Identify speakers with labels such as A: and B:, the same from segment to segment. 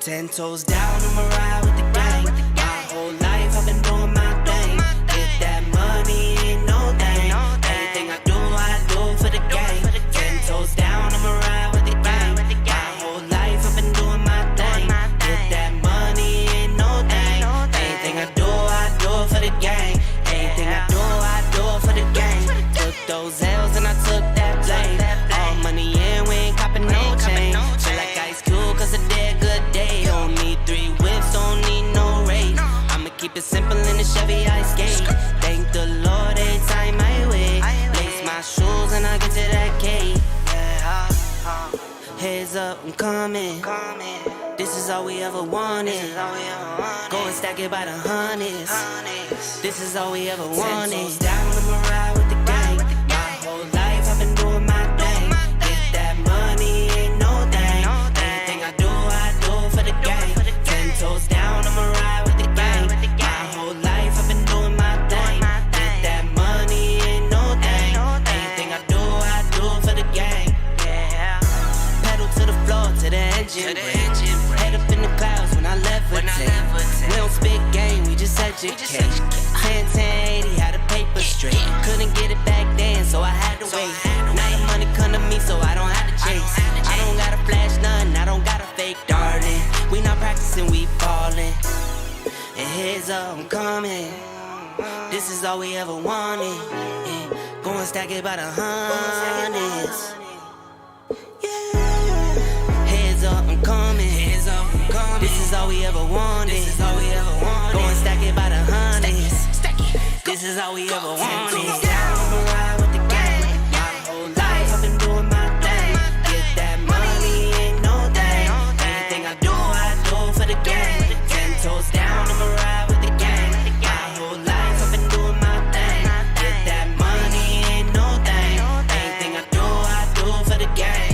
A: 10 toes down, I'ma ride with the gang. My whole life I've been doing my thing. Get that money, ain't no thing. Anything I do for the gang. 10 toes down, I'ma ride with the gang. My whole life I've been doing my thing. Get that money, ain't no thing. Anything I do for the gang. Anything I do for the gang. Took those L's and I took that blame. All money in, we ain't copping no chain. Feel like Ice Cube, cause a dead good day. Don't need 3 whips, don't need no race. I'ma keep it simple in the Chevy I skate. Thank the Lord every time I wait. Lace my shoes and I get to that cake. Heads up, I'm coming. This is all we ever wanted. Go and stack it by the hundreds. This is all we ever wanted. 10 toes down, I'ma ride with the gang. My whole life I've been doing my thing. Get that money, ain't no thing. Anything I do for the gang. 10 toes down, I'ma ride with the gang. My whole life I've been doing my thing. Get that money, ain't no thing. Anything I do for the gang. Pedal to the floor, to the engine. Head up in the clouds when I levitate. We don't spit game, we just educate. 10-10-80, how the paper straight. Couldn't get it back then, so I had to wait. Now the money come to me, so I don't have to chase. I don't gotta flash nothing, I don't gotta fake, darling. We not practicing, we ballin'. And heads up, I'm coming. This is all we ever wanted. Go and stack it by the hundreds. Heads up, I'm coming. This is all we ever wanted. Go and stack it by the hundreds. This is all we ever wanted. 10 toes down, I'ma ride with the gang. My whole life I've been doing my thing. Get that money, ain't no thing. Anything I do for the gang. 10 toes down, I'ma ride with the gang. My whole life I've been doing my thing. Get that money, ain't no thing. Anything I do for the gang.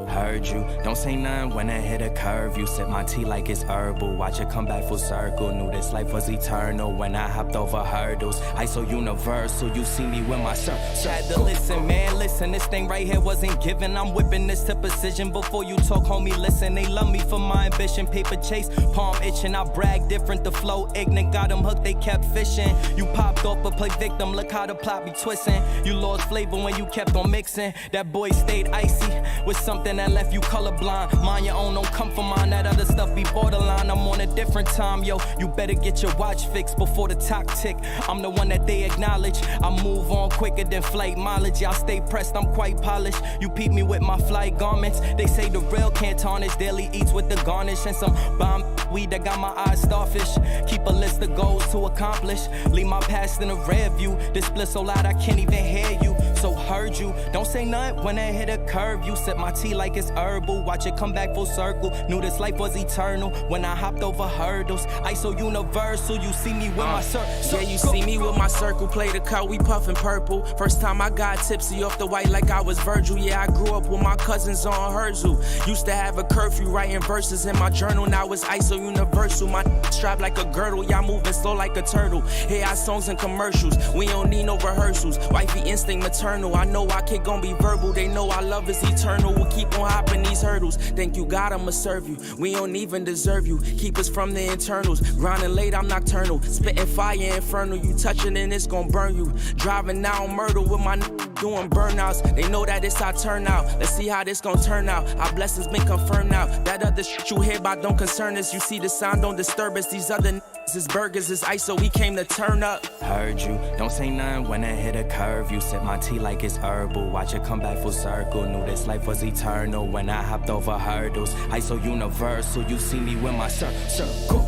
B: Heard you, don't say nothing when I hit a curve. You sip my tea like it's herbal. Watch it come back full circle. Knew this life was eternal when I hopped over hurdles. I so universal, you see me with my Had to listen, man, listen. This thing right here wasn't given. I'm whipping this to precision. Before you talk, homie, listen. They love me for my ambition. Paper chase, palm itching. I brag different, the flow ignorant. Got them hooked, they kept fishing. You popped off but play victim. Look how the plot be twisting. You lost flavor when you kept on mixing. That boy stayed icy with something that left you colorblind. Mind your own, don't come for mine. That other stuff be borderline. I'm on a different time, yo. You better get your watch fixed before the clock tick. I'm the one that they acknowledge. I move on quicker than flight mileage. Y'all stay pressed, I'm quite polished. You peep me with my flight garments. They say the real can't tarnish. Daily eats with the garnish and some bomb weed that got my eyes starfish. Keep a list of goals to accomplish. Leave my past in a rear view. This bliss so loud I can't even hear you. So heard you, don't say nothing when I hit a curve. You sip my tea like it's herbal. Watch it come back full circle. Knew this life was eternal when I hopped over hurdles. I so universal, you see me with my circle.
C: Yeah, you see me with my circle. Play the cut, we puffin' purple. First time I got tipsy off the white like I was Virgil. Yeah, I grew up with my cousins on Herzl. Used to have a curfew writing verses in my journal. Now it's ISO universal. My strapped like a girdle. Y'all moving slow like a turtle. Hear our songs and commercials. We don't need no rehearsals. Wifey instinct maternal. I know our kid gon' be verbal. They know our love is eternal. We'll keep on hopping these hurdles. Thank you, God, I'ma serve you. We don't even deserve you. Keep us from the internals. Grinding late, I'm nocturnal. Spitting fire infernal. You touching and it's gon' burn you. Driving down Myrtle with my doing burnouts. They know that it's our turnout. Let's see how this gon' turn out. Our blessings been confirmed now. That other shit you hear about don't concern us. You see the sound don't disturb us. These other is burgers, is ice, so we came to turn up.
B: Heard you, don't say nothing when I hit a curve. You sip my tea like it's herbal. Watch it come back full circle. Knew this life was eternal when I hopped over hurdles. I so universal, you see me with my circle.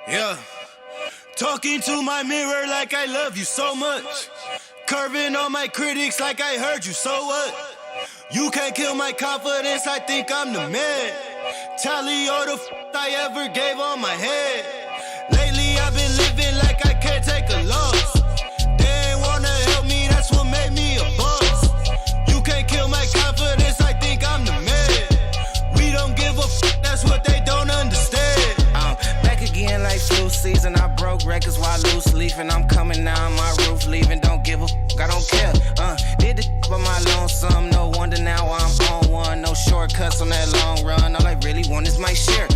D: Yeah, talking to my mirror like I love you so much. Curving on my critics like I heard you, so what? You can't kill my confidence, I think I'm the man. Tally all the I ever gave on my head. Lately I've been living like I can't take a loss. They ain't wanna help me, that's what made me a boss. You can't kill my confidence, I think I'm the man. We don't give a that's what they don't understand.
C: I'm back again like flu season. I broke records while loose leafing. I'm coming down my roof, leaving. Don't give a I don't care. Did the by my lonesome. No wonder now I'm on one. No shortcuts on that long run. All I really want is my share.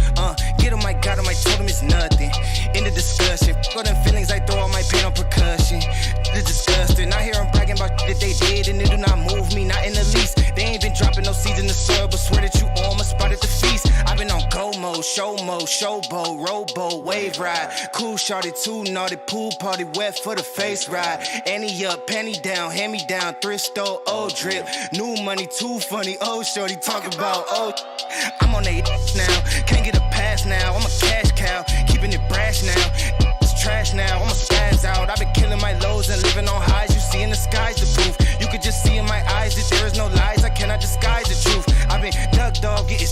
C: Get him, I got him, I told him it's nothing. In the discussion, all them feelings, I throw all my pain on percussion. It's disgusting. I hear them bragging about that they did, and it do not move me, not in the least. They ain't been dropping no seeds in the soil, but swear that you on my spot at the feast. I've been on go mode, showboat, rowboat, wave ride. Cool shorty, too naughty, pool party, wet for the face ride. Annie up, penny down, hand me down, thrift store, old drip. New money, too funny, old shorty, talk about old. I'm on they now, can't get a pass now. I'm a cash cow, keeping it brash now. It's trash now, I'm a spaz out. I've been killing my lows and living on highs. You see in the skies the proof. You could just see in my eyes that there is no lies. I cannot disguise the truth. I've been duck dog, getting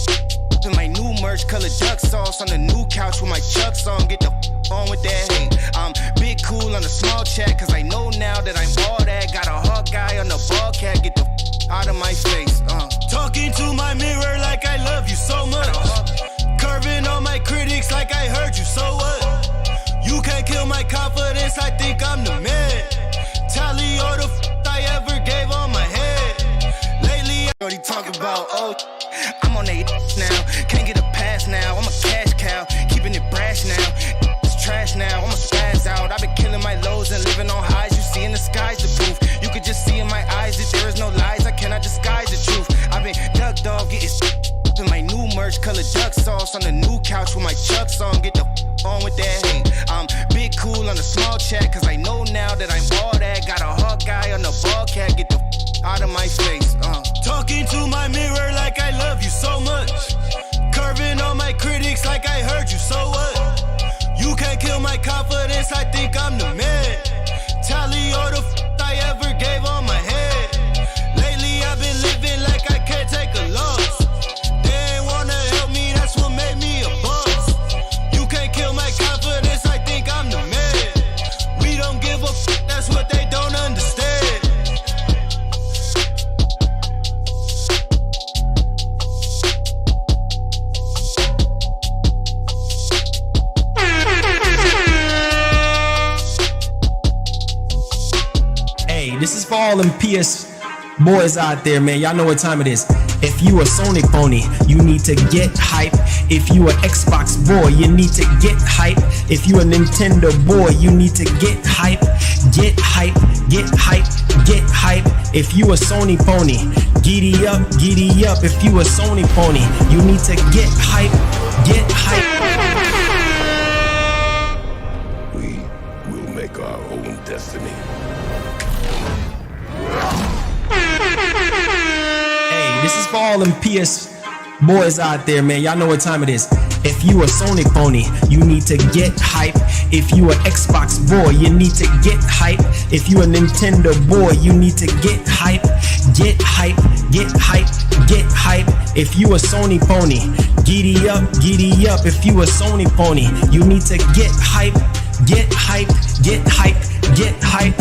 C: in my new merch, colored duck sauce on the new couch with my Chucks on. Get the on with that hate. I'm big cool on the small chat, cause I know now that I'm all that. Got a hawk guy on the ball cat, get the out of my face.
D: Talking to my mirror like I love you so much. Curving on my critics like I heard you, so what? You can't kill my confidence, I think I'm the man. Tally all the I ever gave on my head. Lately I already talk about, I'm on they now, can't get a pass now. I'm a cash cow, keeping it brash now. It's trash now, I'm a spaz out. I've been killing my lows and living on highs. You see in the skies the proof. You could just see in my eyes that there is no lies. I cannot disguise the truth. I've been duck dog, getting in my new merch, colored duck sauce on the new couch with my Chucks on. Get the on with that hate. I'm big cool on the small chat, cause I know now that I'm all that. Got a hawk guy on the ball cat, get the out of my face. Talking to my mirror like I love you so much. Curving on my critics like I heard you, so what? You can't kill my confidence, I think I'm the man. Tally all the I ever gave on my head. Lately I've been living like I can't take a loss. They ain't wanna help me, that's what made me a boss. You can't kill my confidence, I think I'm the man. We don't give a that's what they don't understand.
E: This is for all them PS boys out there, man. Y'all know what time it is. If you a Sony pony, you need to get hype. If you a Xbox boy, you need to get hype. If you a Nintendo boy, you need to get hype. Get hype, get hype, get hype. If you a Sony pony, giddy up, giddy up. If you a Sony pony, you need to get hype, get hype.
F: We will make our own destiny.
E: Hey, this is for all them PS boys out there, man. Y'all know what time it is. If you a Sony pony, you need to get hype. If you a Xbox boy, you need to get hype. If you a Nintendo boy, you need to get hype. Get hype, get hype, get hype. If you a Sony pony, giddy up, giddy up. If you a Sony pony, you need to get hype. Get hype, get hype, get hype.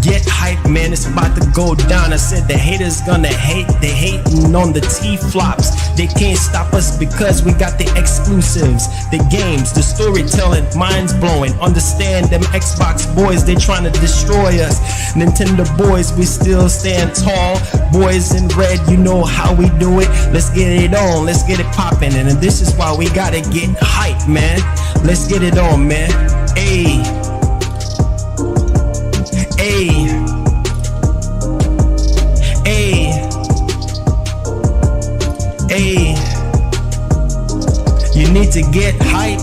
E: Get hype, man, it's about to go down. I said the haters gonna hate. They hating on the T-flops. They can't stop us because we got the exclusives, the games, the storytelling, minds blowing. Understand them Xbox boys, they trying to destroy us. Nintendo boys, we still stand tall. Boys in red, you know how we do it. Let's get it on, let's get it popping. And this is why we gotta get hype, man. Let's get it on, man. Ayy. Ayy, ayy, ayy, you need to get hype.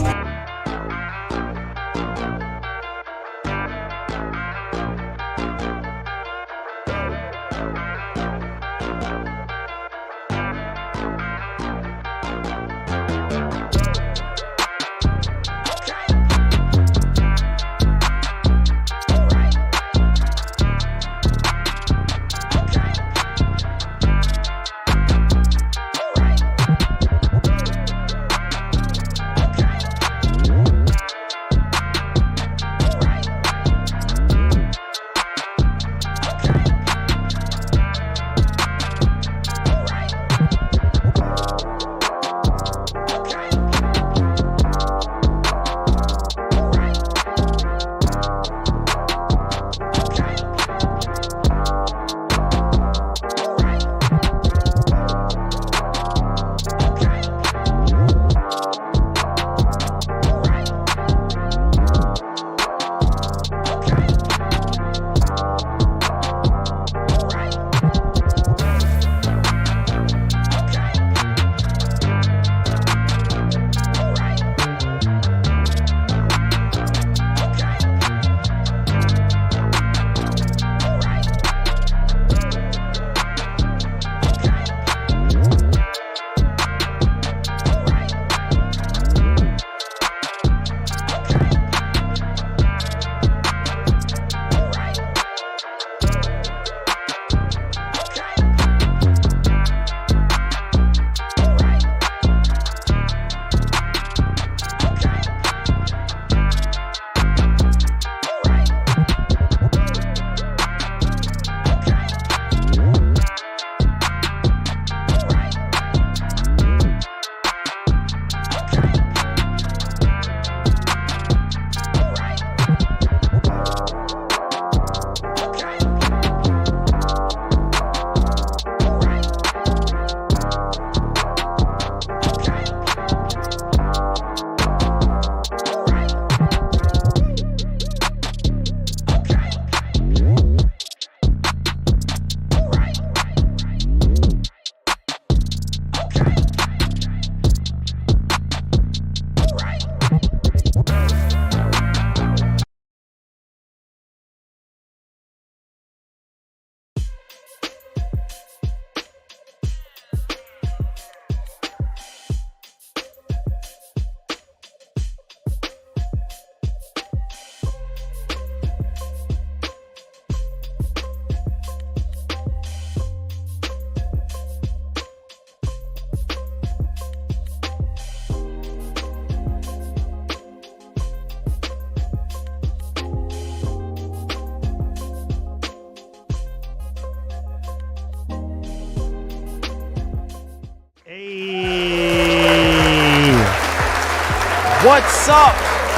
G: What's up,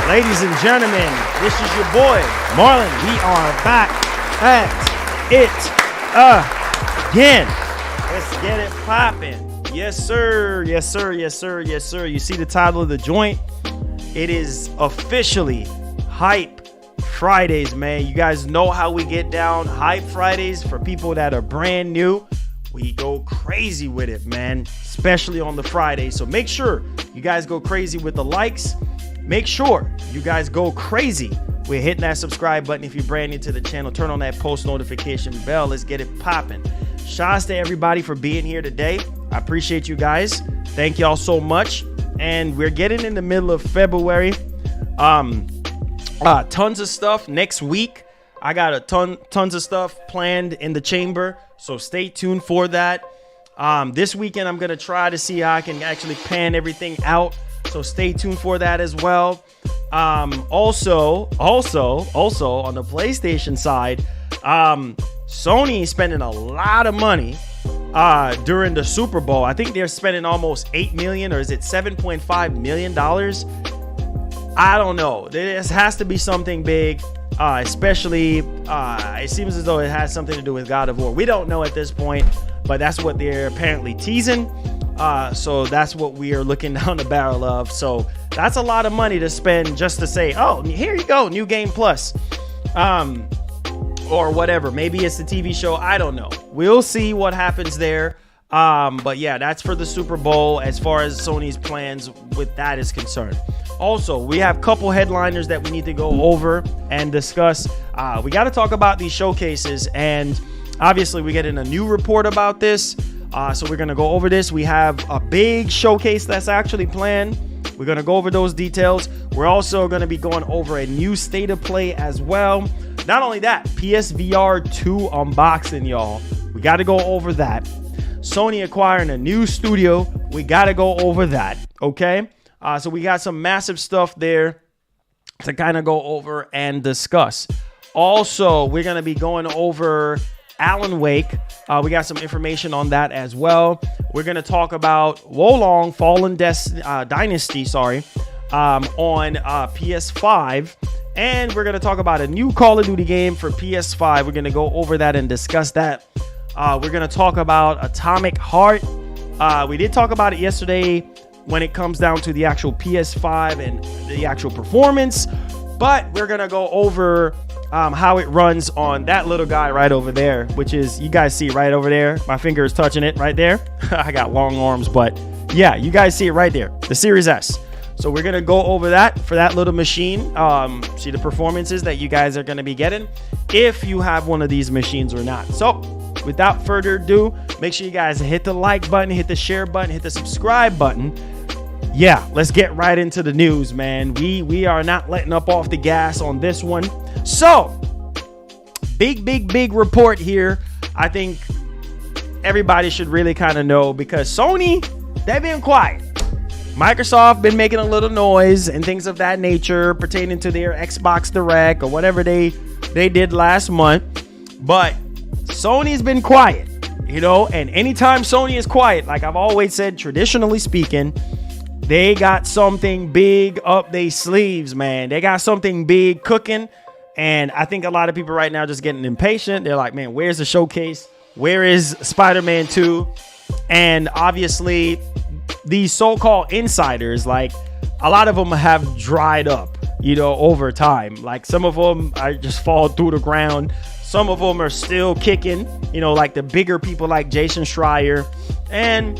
G: ladies and gentlemen? This is your boy, Marlon. We are back at it again. Let's get it popping. Yes, sir. Yes, sir. Yes, sir. Yes, sir. You see the title of the joint? It is officially Hype Fridays, man. You guys know how we get down. Hype Fridays, for people that are brand new, we go crazy with it, man, especially on the Friday. So make sure you guys go crazy with the likes. Make sure you guys go crazy with hitting that subscribe button. If you're brand new to the channel, turn on that post notification bell. Let's get it popping. Shouts to everybody for being here today. I appreciate you guys. Thank y'all so much. And we're getting in the middle of February. Tons of stuff next week. I got tons of stuff planned in the chamber, so stay tuned for that. This weekend I'm gonna try to see how I can actually pan everything out, so stay tuned for that as well. Also on the PlayStation side, Sony is spending a lot of money during the Super Bowl. I think they're spending almost $8 million, or is it $7.5 million? I don't know. This has to be something big. Especially, it seems as though it has something to do with God of War. We don't know at this point, but that's what they're apparently teasing. So that's what we are looking down the barrel of. So that's a lot of money to spend just to say, oh, here you go, New Game Plus. Or whatever. Maybe it's the TV show. I don't know. We'll see what happens there. But yeah, that's for the Super Bowl as far as Sony's plans with that is concerned. Also, we have a couple headliners that we need to go over and discuss. We got to talk about these showcases, and obviously we're getting a new report about this. So we're going to go over this. We have a big showcase that's actually planned. We're going to go over those details. We're also going to be going over a new state of play as well. Not only that, PSVR 2 unboxing, y'all. We got to go over that. Sony acquiring a new studio. We got to go over that. Okay. So we got some massive stuff there to kind of go over and discuss. Also, we're going to be going over Alan Wake. We got some information on that as well. We're going to talk about Wolong Fallen Dynasty, on PS5. And we're going to talk about a new Call of Duty game for PS5. We're going to go over that and discuss that. We're going to talk about Atomic Heart. We did talk about it yesterday when it comes down to the actual PS5 and the actual performance. But we're going to go over how it runs on that little guy right over there, which is, you guys see right over there. My finger is touching it right there. I got long arms, but yeah, you guys see it right there. The Series S. So we're going to go over that for that little machine. See the performances that you guys are going to be getting if you have one of these machines or not. So without further ado, make sure you guys hit the like button, hit the share button, hit the subscribe button. Yeah, let's get right into the news, man. We are not letting up off the gas on this one. So, big report here. I think everybody should really kind of know, because Sony, they've been quiet. Microsoft been making a little noise and things of that nature pertaining to their Xbox Direct or whatever they did last month. But Sony's been quiet, and anytime Sony is quiet, like I've always said, traditionally speaking, they got something big up their sleeves, man. They got something big cooking. And I think a lot of people right now just getting impatient. They're like, man, where's the showcase? Where is Spider-Man 2? And obviously, these so-called insiders, like a lot of them have dried up, over time. Like some of them are just fall through the ground. Some of them are still kicking, like the bigger people like Jason Schreier. And,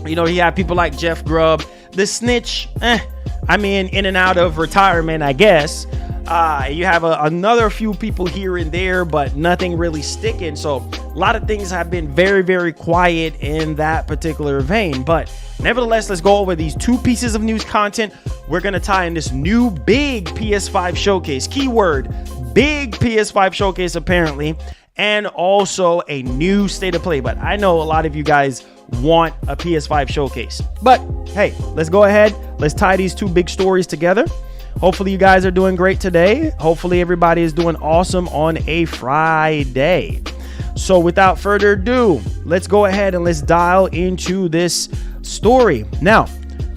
G: you have people like Jeff Grubb. The snitch, in and out of retirement, I guess. You have another few people here and there, but nothing really sticking. So a lot of things have been very, very quiet in that particular vein. But nevertheless, let's go over these two pieces of news content. We're going to tie in this new big PS5 showcase. Keyword, big PS5 showcase, apparently. And also a new state of play. But I know a lot of you guys want a PS5 showcase. But hey, let's go ahead. Let's tie these two big stories together. Hopefully you guys are doing great today. Hopefully everybody is doing awesome on a Friday. So without further ado, let's go ahead and let's dial into this story. Now,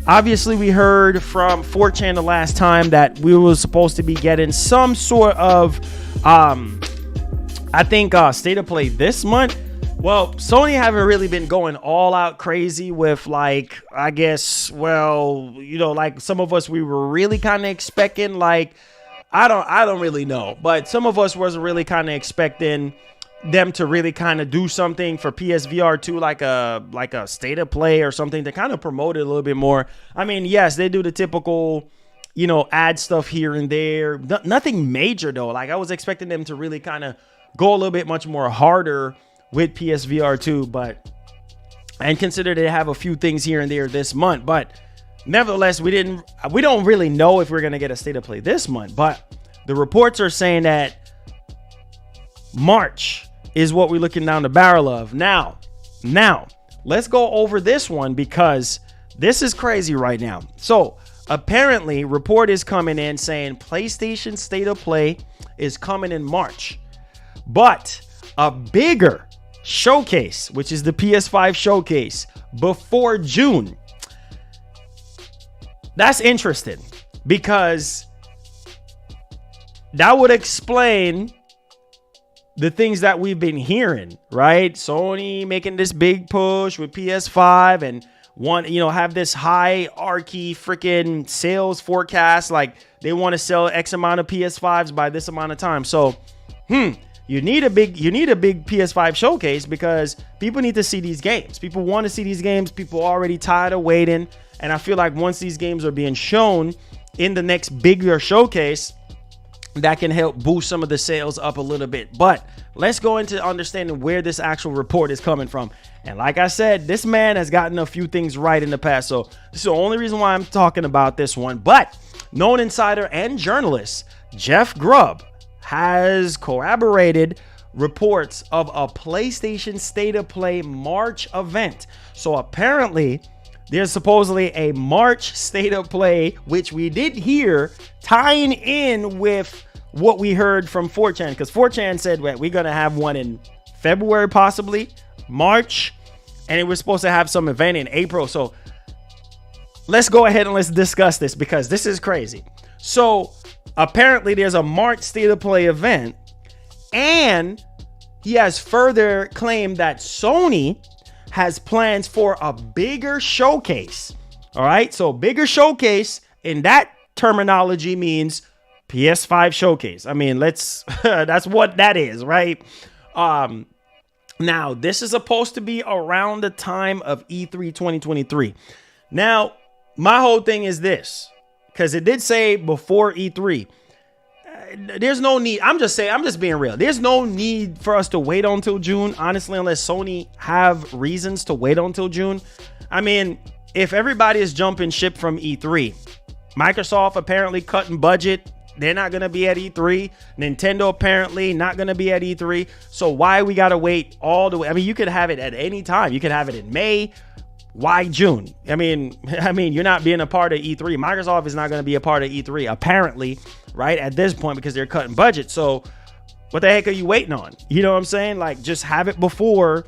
G: Obviously, we heard from 4chan the last time that we were supposed to be getting some sort of, I think, state of play this month. Well, Sony haven't really been going all out crazy with, like, I guess, well, you know, like some of us, we were really kind of expecting, like, I don't really know, but some of us was really kind of expecting them to really kind of do something for PSVR 2, like a state of play or something to kind of promote it a little bit more. I mean, yes, they do the typical, you know, ad stuff here and there. Nothing major though. Like I was expecting them to really kind of go a little bit much more harder with PSVR 2, and consider they have a few things here and there this month. But nevertheless, we don't really know if we're gonna get a state of play this month. But the reports are saying that March is what we're looking down the barrel of. Now, let's go over this one because this is crazy right now. So apparently, report is coming in saying PlayStation State of Play is coming in March, but a bigger showcase, which is the PS5 showcase, before June. That's interesting because that would explain the things that we've been hearing, right? Sony making this big push with PS5 and have this hierarchy freaking sales forecast. Like they want to sell X amount of PS5s by this amount of time. So, you need a big PS5 showcase because people need to see these games. People want to see these games. People are already tired of waiting. And I feel like once these games are being shown in the next bigger showcase, that can help boost some of the sales up a little bit. But let's go into understanding where this actual report is coming from. And like I said, this man has gotten a few things right in the past. So this is the only reason why I'm talking about this one. But known insider and journalist Jeff Grubb has corroborated reports of a PlayStation State of Play March event. So apparently there's supposedly a March State of Play, which we did hear tying in with what we heard from 4chan, because 4chan said we're going to have one in February, possibly March, and it was supposed to have some event in April. So let's go ahead and let's discuss this because this is crazy. So apparently there's a March State of Play event, and he has further claimed that Sony has plans for a bigger showcase. All right, so bigger showcase in that terminology means PS5 showcase. I mean, that's what that is, right? Now this is supposed to be around the time of E3 2023. Now, my whole thing is this, because it did say before E3. There's no need. I'm just being real. There's no need for us to wait until June, honestly, unless Sony have reasons to wait until June. I mean, if everybody is jumping ship from E3, Microsoft apparently cutting budget. They're not going to be at E3. Nintendo apparently not going to be at E3. So why we got to wait all the way? I mean, you could have it at any time. You could have it in May. Why June? I mean, you're not being a part of E3. Microsoft is not going to be a part of E3, apparently, right, at this point, because they're cutting budget. So what the heck are you waiting on? You know what I'm saying? Like, just have it before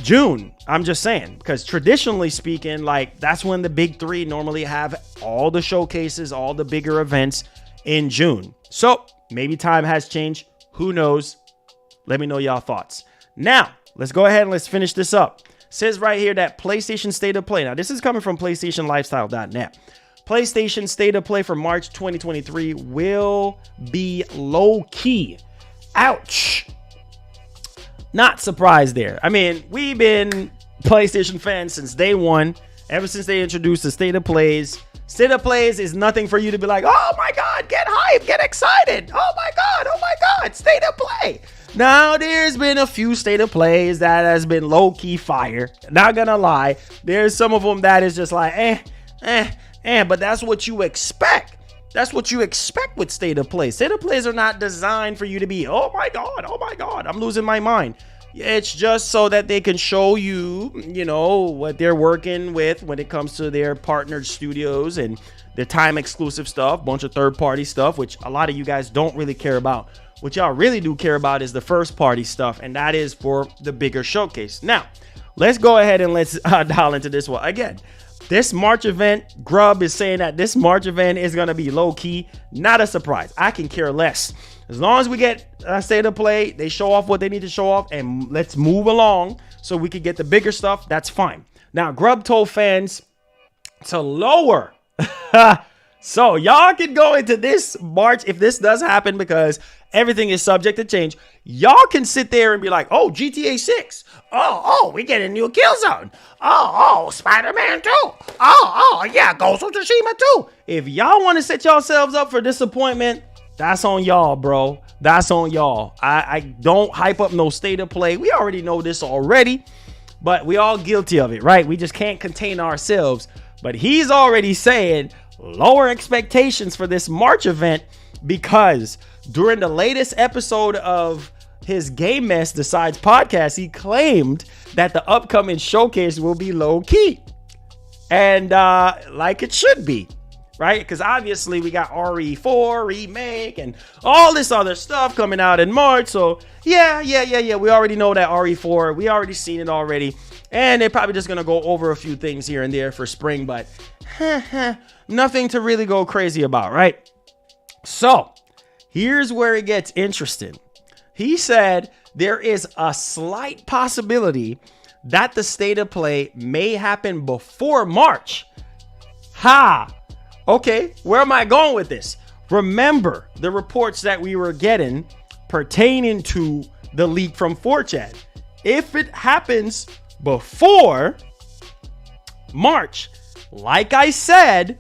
G: June. I'm just saying, because traditionally speaking, like, that's when the big three normally have all the showcases, all the bigger events in June. So maybe time has changed. Who knows? Let me know y'all thoughts. Now, let's go ahead and let's finish this up. Says right here that PlayStation State of Play. Now, this is coming from PlayStationLifestyle.net. PlayStation State of Play for March 2023 will be low key. Ouch. Not surprised there. I mean, we've been PlayStation fans since day one, ever since they introduced the State of Plays. State of Plays is nothing for you to be like, oh my God, get hyped, get excited. Oh my God, State of Play. Now, there's been a few State of Plays that has been low-key fire. Not gonna lie. There's some of them that is just like, but that's what you expect. That's what you expect with State of Play. State of Plays are not designed for you to be, oh my God, I'm losing my mind. It's just so that they can show you, you know, what they're working with when it comes to their partnered studios and their time exclusive stuff, bunch of third-party stuff, which a lot of you guys don't really care about. What y'all really do care about is the first party stuff, and that is for the bigger showcase. Now, let's go ahead and let's dial into this one. Again, This March event, Grubb is saying that this March event is going to be low key. Not a surprise. I can care less. As long as we get State of Play, they show off what they need to show off, and let's move along so we can get the bigger stuff. That's fine. Now, Grubb told fans to lower. So y'all can go into this March if this does happen, because everything is subject to change. Y'all can sit there and be like, oh, GTA 6. Oh, we get a new Killzone. Oh, Spider-Man 2. Oh, yeah, Ghost of Tsushima 2. If y'all want to set yourselves up for disappointment, that's on y'all, bro. That's on y'all. I don't hype up no State of Play. We already know this already, but we all guilty of it, right? We just can't contain ourselves. But he's already saying lower expectations for this March event, because during the latest episode of his Game Mess Decides podcast, he claimed that the upcoming showcase will be low key, and like it should be, right? Because obviously we got RE4 remake and all this other stuff coming out in March. So yeah, we already know that RE4, we already seen it already, and they're probably just gonna go over a few things here and there for spring, but nothing to really go crazy about, right? So here's where it gets interesting. He said there is a slight possibility that the State of Play may happen before March. Okay, where am I going with this? Remember the reports that we were getting pertaining to the leak from 4chan. If it happens before March, like I said,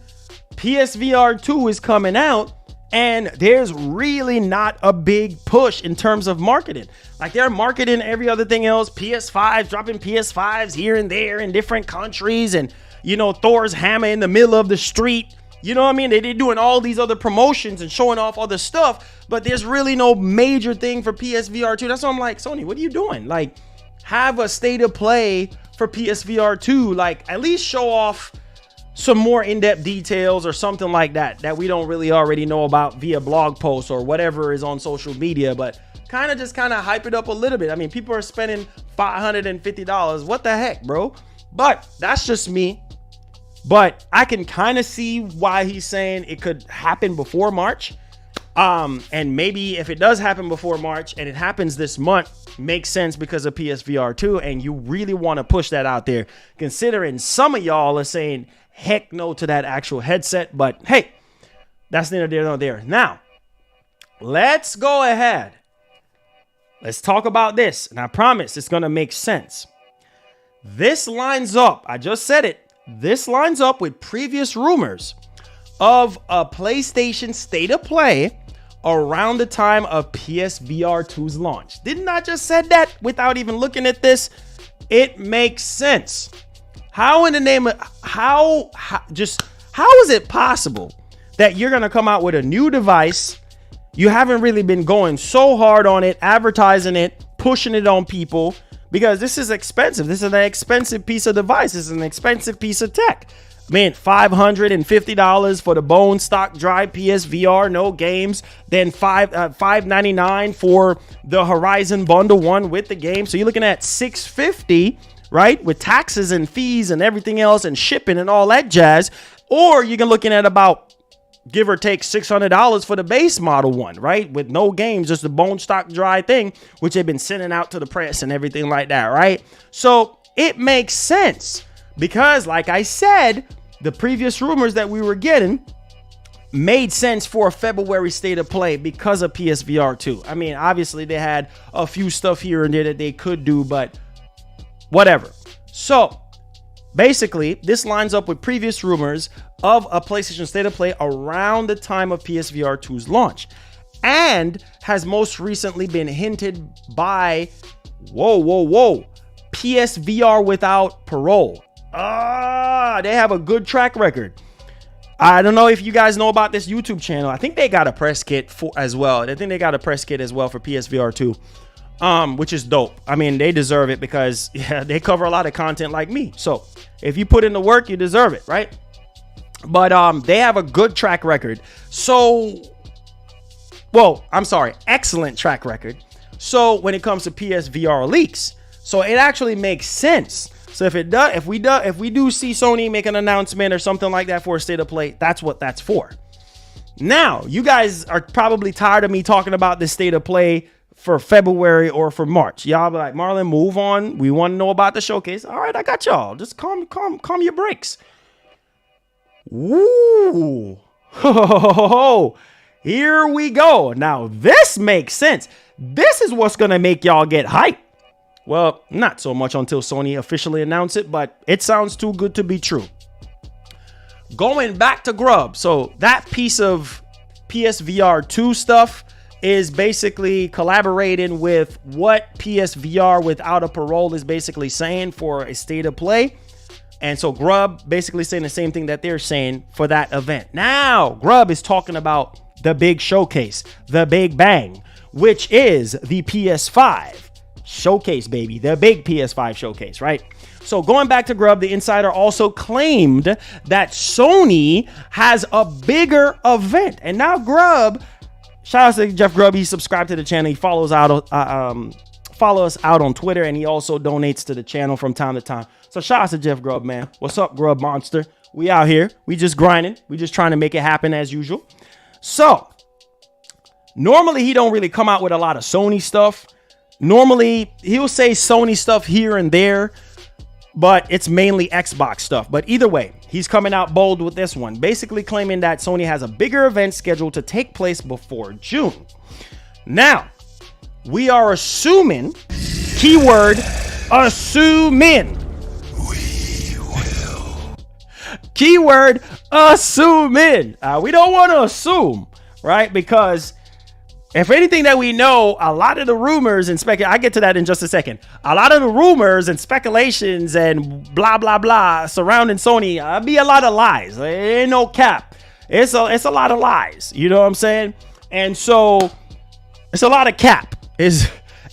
G: PSVR 2 is coming out, and there's really not a big push in terms of marketing. Like, they're marketing every other thing else. PS5s, dropping PS5s here and there in different countries, and, you know, Thor's hammer in the middle of the street. You know what I mean? They're doing all these other promotions and showing off other stuff, but there's really no major thing for PSVR 2. That's why I'm like, Sony, what are you doing? Like, have a State of Play for PSVR 2. Like, at least show off some more in-depth details or something like that we don't really already know about via blog posts or whatever is on social media, but kind of hype it up a little bit. I mean, people are spending $550. What the heck, bro? But that's just me. But I can kind of see why he's saying it could happen before March. And maybe if it does happen before March and it happens this month, makes sense because of PSVR 2, and you really want to push that out there, considering some of y'all are saying heck no to that actual headset. But hey, that's neither there nor there. Now, let's go ahead. Let's talk about this, and I promise it's going to make sense. This lines up, I just said it, this lines up with previous rumors of a PlayStation State of Play around the time of PSVR 2's launch. Didn't I just said that without even looking at this? It makes sense. How in the name of how is it possible that you're going to come out with a new device? You haven't really been going so hard on it, advertising it, pushing it on people, because this is expensive. This is an expensive piece of device. This is an expensive piece of tech. I mean, $550 for the bone stock drive PSVR, no games. Then $599 for the Horizon Bundle 1 with the game. So you're looking at $650, right? With taxes and fees and everything else and shipping and all that jazz. Or you're looking at about, give or take, $600 for the base model one, right? With no games, just the bone stock dry thing, which they've been sending out to the press and everything like that, right? So it makes sense because, like I said, the previous rumors that we were getting made sense for a February State of Play because of PSVR 2. I mean, obviously they had a few stuff here and there that they could do, but whatever. So basically, this lines up with previous rumors of a PlayStation State of Play around the time of PSVR 2's launch, and has most recently been hinted by, PSVR without parole. They have a good track record. I don't know if you guys know about this YouTube channel. I think they got a press kit as well. I think they got a press kit as well for PSVR 2. Which is dope. I mean, they deserve it because they cover a lot of content like me. So if you put in the work, you deserve it, right? But they have a good track record. Excellent track record. So when it comes to PSVR leaks, so it actually makes sense. So if we do see Sony make an announcement or something like that for a state of play, that's what that's for. Now, you guys are probably tired of me talking about this state of play for February or for March. Y'all be like, Marlon, move on. We want to know about the showcase. All right, I got y'all. Just calm your brakes. Woo. Here we go. Now, this makes sense. This is what's going to make y'all get hyped. Well, not so much until Sony officially announced it, but it sounds too good to be true. Going back to Grub. So that piece of PSVR 2 stuff is basically collaborating with what PSVR without a parole is basically saying for a state of play. And so Grub basically saying the same thing that they're saying for that event. Now, Grub is talking about the big showcase, the big bang, which is the PS5 showcase, baby. The big PS5 showcase, right? So going back to Grub, the insider also claimed that Sony has a bigger event. And now Grub, shout out to Jeff Grubb, he subscribed to the channel. He follows us out on Twitter, and he also donates to the channel from time to time. So shout out to Jeff Grubb, man. What's up, Grub Monster? We out here. We just grinding. We just trying to make it happen as usual. So normally he don't really come out with a lot of Sony stuff. Normally he'll say Sony stuff here and there, but it's mainly Xbox stuff. But either way, he's coming out bold with this one, basically claiming that Sony has a bigger event scheduled to take place before June. Now, we are assuming, keyword, assuming. Keyword, assuming. We don't want to assume, right? Because if anything that we know, a lot of the rumors and I get to that in just a second. A lot of the rumors and speculations and blah, blah, blah surrounding Sony, be a lot of lies. There ain't no cap. It's a lot of lies. You know what I'm saying? And so it's a lot of cap.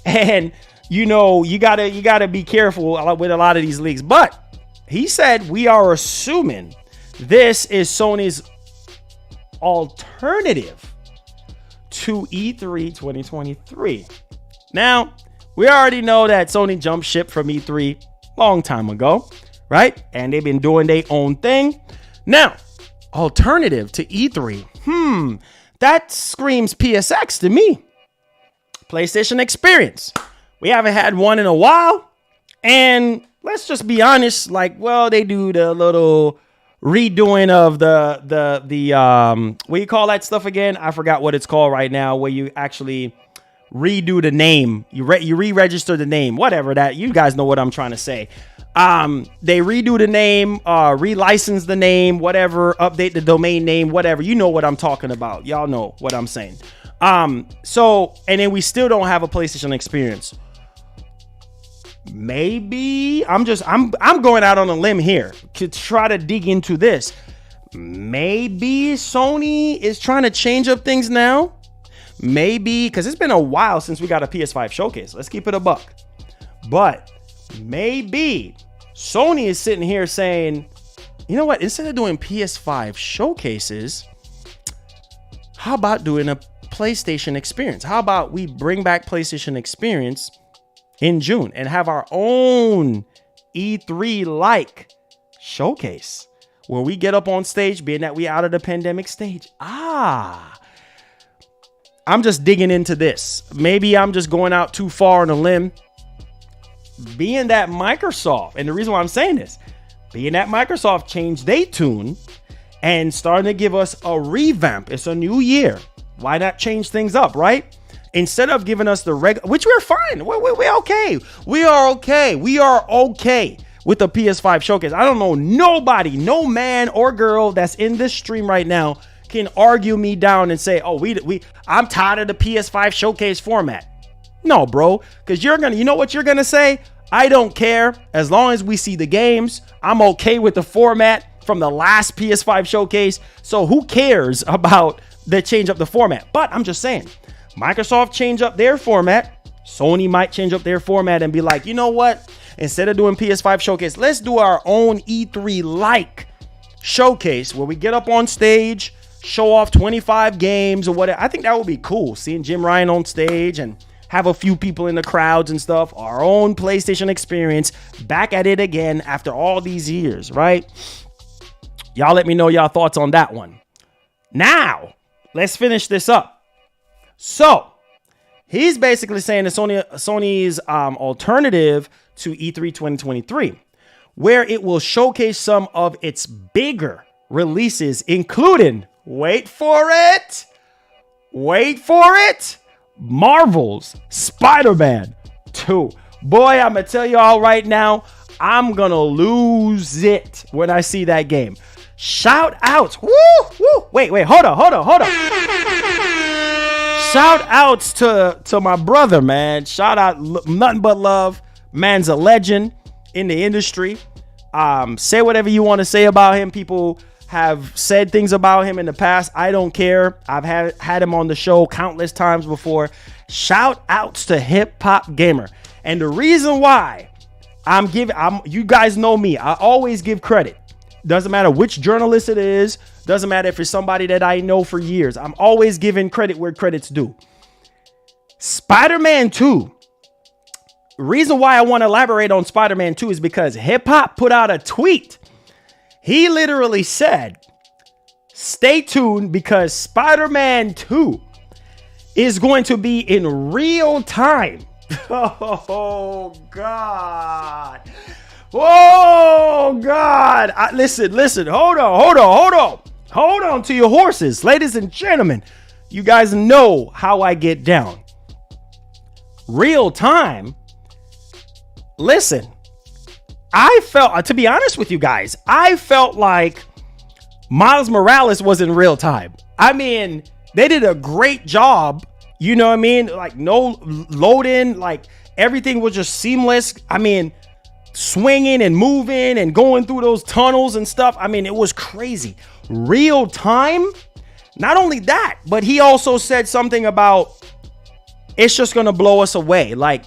G: And you know, you gotta be careful with a lot of these leaks. But he said we are assuming this is Sony's alternative to E3 2023. Now, we already know that Sony jumped ship from E3 long time ago, right? And they've been doing their own thing. Now, alternative to E3. That screams PSX to me. PlayStation Experience. We haven't had one in a while. And let's just be honest, like, well, they do the little redoing of the what do you call that stuff again? I forgot what it's called right now, where you actually redo the name. You re-register the name, whatever that, you guys know what I'm trying to say. They redo the name, relicense the name, whatever, update the domain name, whatever. You know what I'm talking about. Y'all know what I'm saying. So, and then we still don't have a PlayStation Experience. Maybe I'm going out on a limb here to try to dig into this. Maybe Sony is trying to change up things now. Maybe because it's been a while since we got a PS5 showcase. Let's keep it a buck. But maybe Sony is sitting here saying, you know what? Instead of doing PS5 showcases, how about doing a PlayStation Experience? How about we bring back PlayStation Experience in June and have our own E3-like showcase where we get up on stage, being that we out of the pandemic stage. I'm just digging into this. Maybe I'm just going out too far on a limb. Being that Microsoft, and the reason why I'm saying this, being that Microsoft changed their tune and starting to give us a revamp. It's a new year. Why not change things up, right? Instead of giving us the which we're fine. We're okay. We are okay. We are okay with the PS5 showcase. I don't know nobody, no man or girl that's in this stream right now can argue me down and say, oh, I'm tired of the PS5 showcase format. No, bro, because you know what you're gonna say? I don't care. As long as we see the games, I'm okay with the format from the last PS5 showcase. So who cares about the change up the format? But I'm just saying, Microsoft change up their format. Sony might change up their format and be like, you know what? Instead of doing PS5 showcase, let's do our own E3-like showcase where we get up on stage, show off 25 games or whatever. I think that would be cool, seeing Jim Ryan on stage and have a few people in the crowds and stuff. Our own PlayStation experience, back at it again after all these years, right? Y'all let me know y'all thoughts on that one. Now, let's finish this up. So, he's basically saying that Sony's alternative to E3 2023, where it will showcase some of its bigger releases, including, wait for it, Marvel's Spider-Man 2. Boy, I'm going to tell y'all right now, I'm going to lose it when I see that game. Shout out. Woo. Wait, hold on. Shout outs to my brother, man. Shout out, nothing but love. Man's a legend in the industry. Say whatever you want to say about him. People have said things about him in the past. I don't care. I've had him on the show countless times before. Shout outs to Hip Hop Gamer. And the reason why you guys know me. I always give credit. Doesn't matter which journalist it is. Doesn't matter if it's somebody that I know for years. I'm always giving credit where credit's due. Spider-Man 2. Reason why I want to elaborate on Spider-Man 2 is because Hip Hop put out a tweet. He literally said, stay tuned because Spider-Man 2 is going to be in real time. Oh, God. Oh, God. Listen. Hold on to your horses. Ladies and gentlemen, you guys know how I get down. Real time. Listen, I felt, to be honest with you guys, I felt like Miles Morales was in real time. I mean, they did a great job. You know what I mean? Like no loading, like everything was just seamless. I mean, swinging and moving and going through those tunnels and stuff. I mean, it was crazy. Real time. Not only that, but he also said something about it's just going to blow us away. Like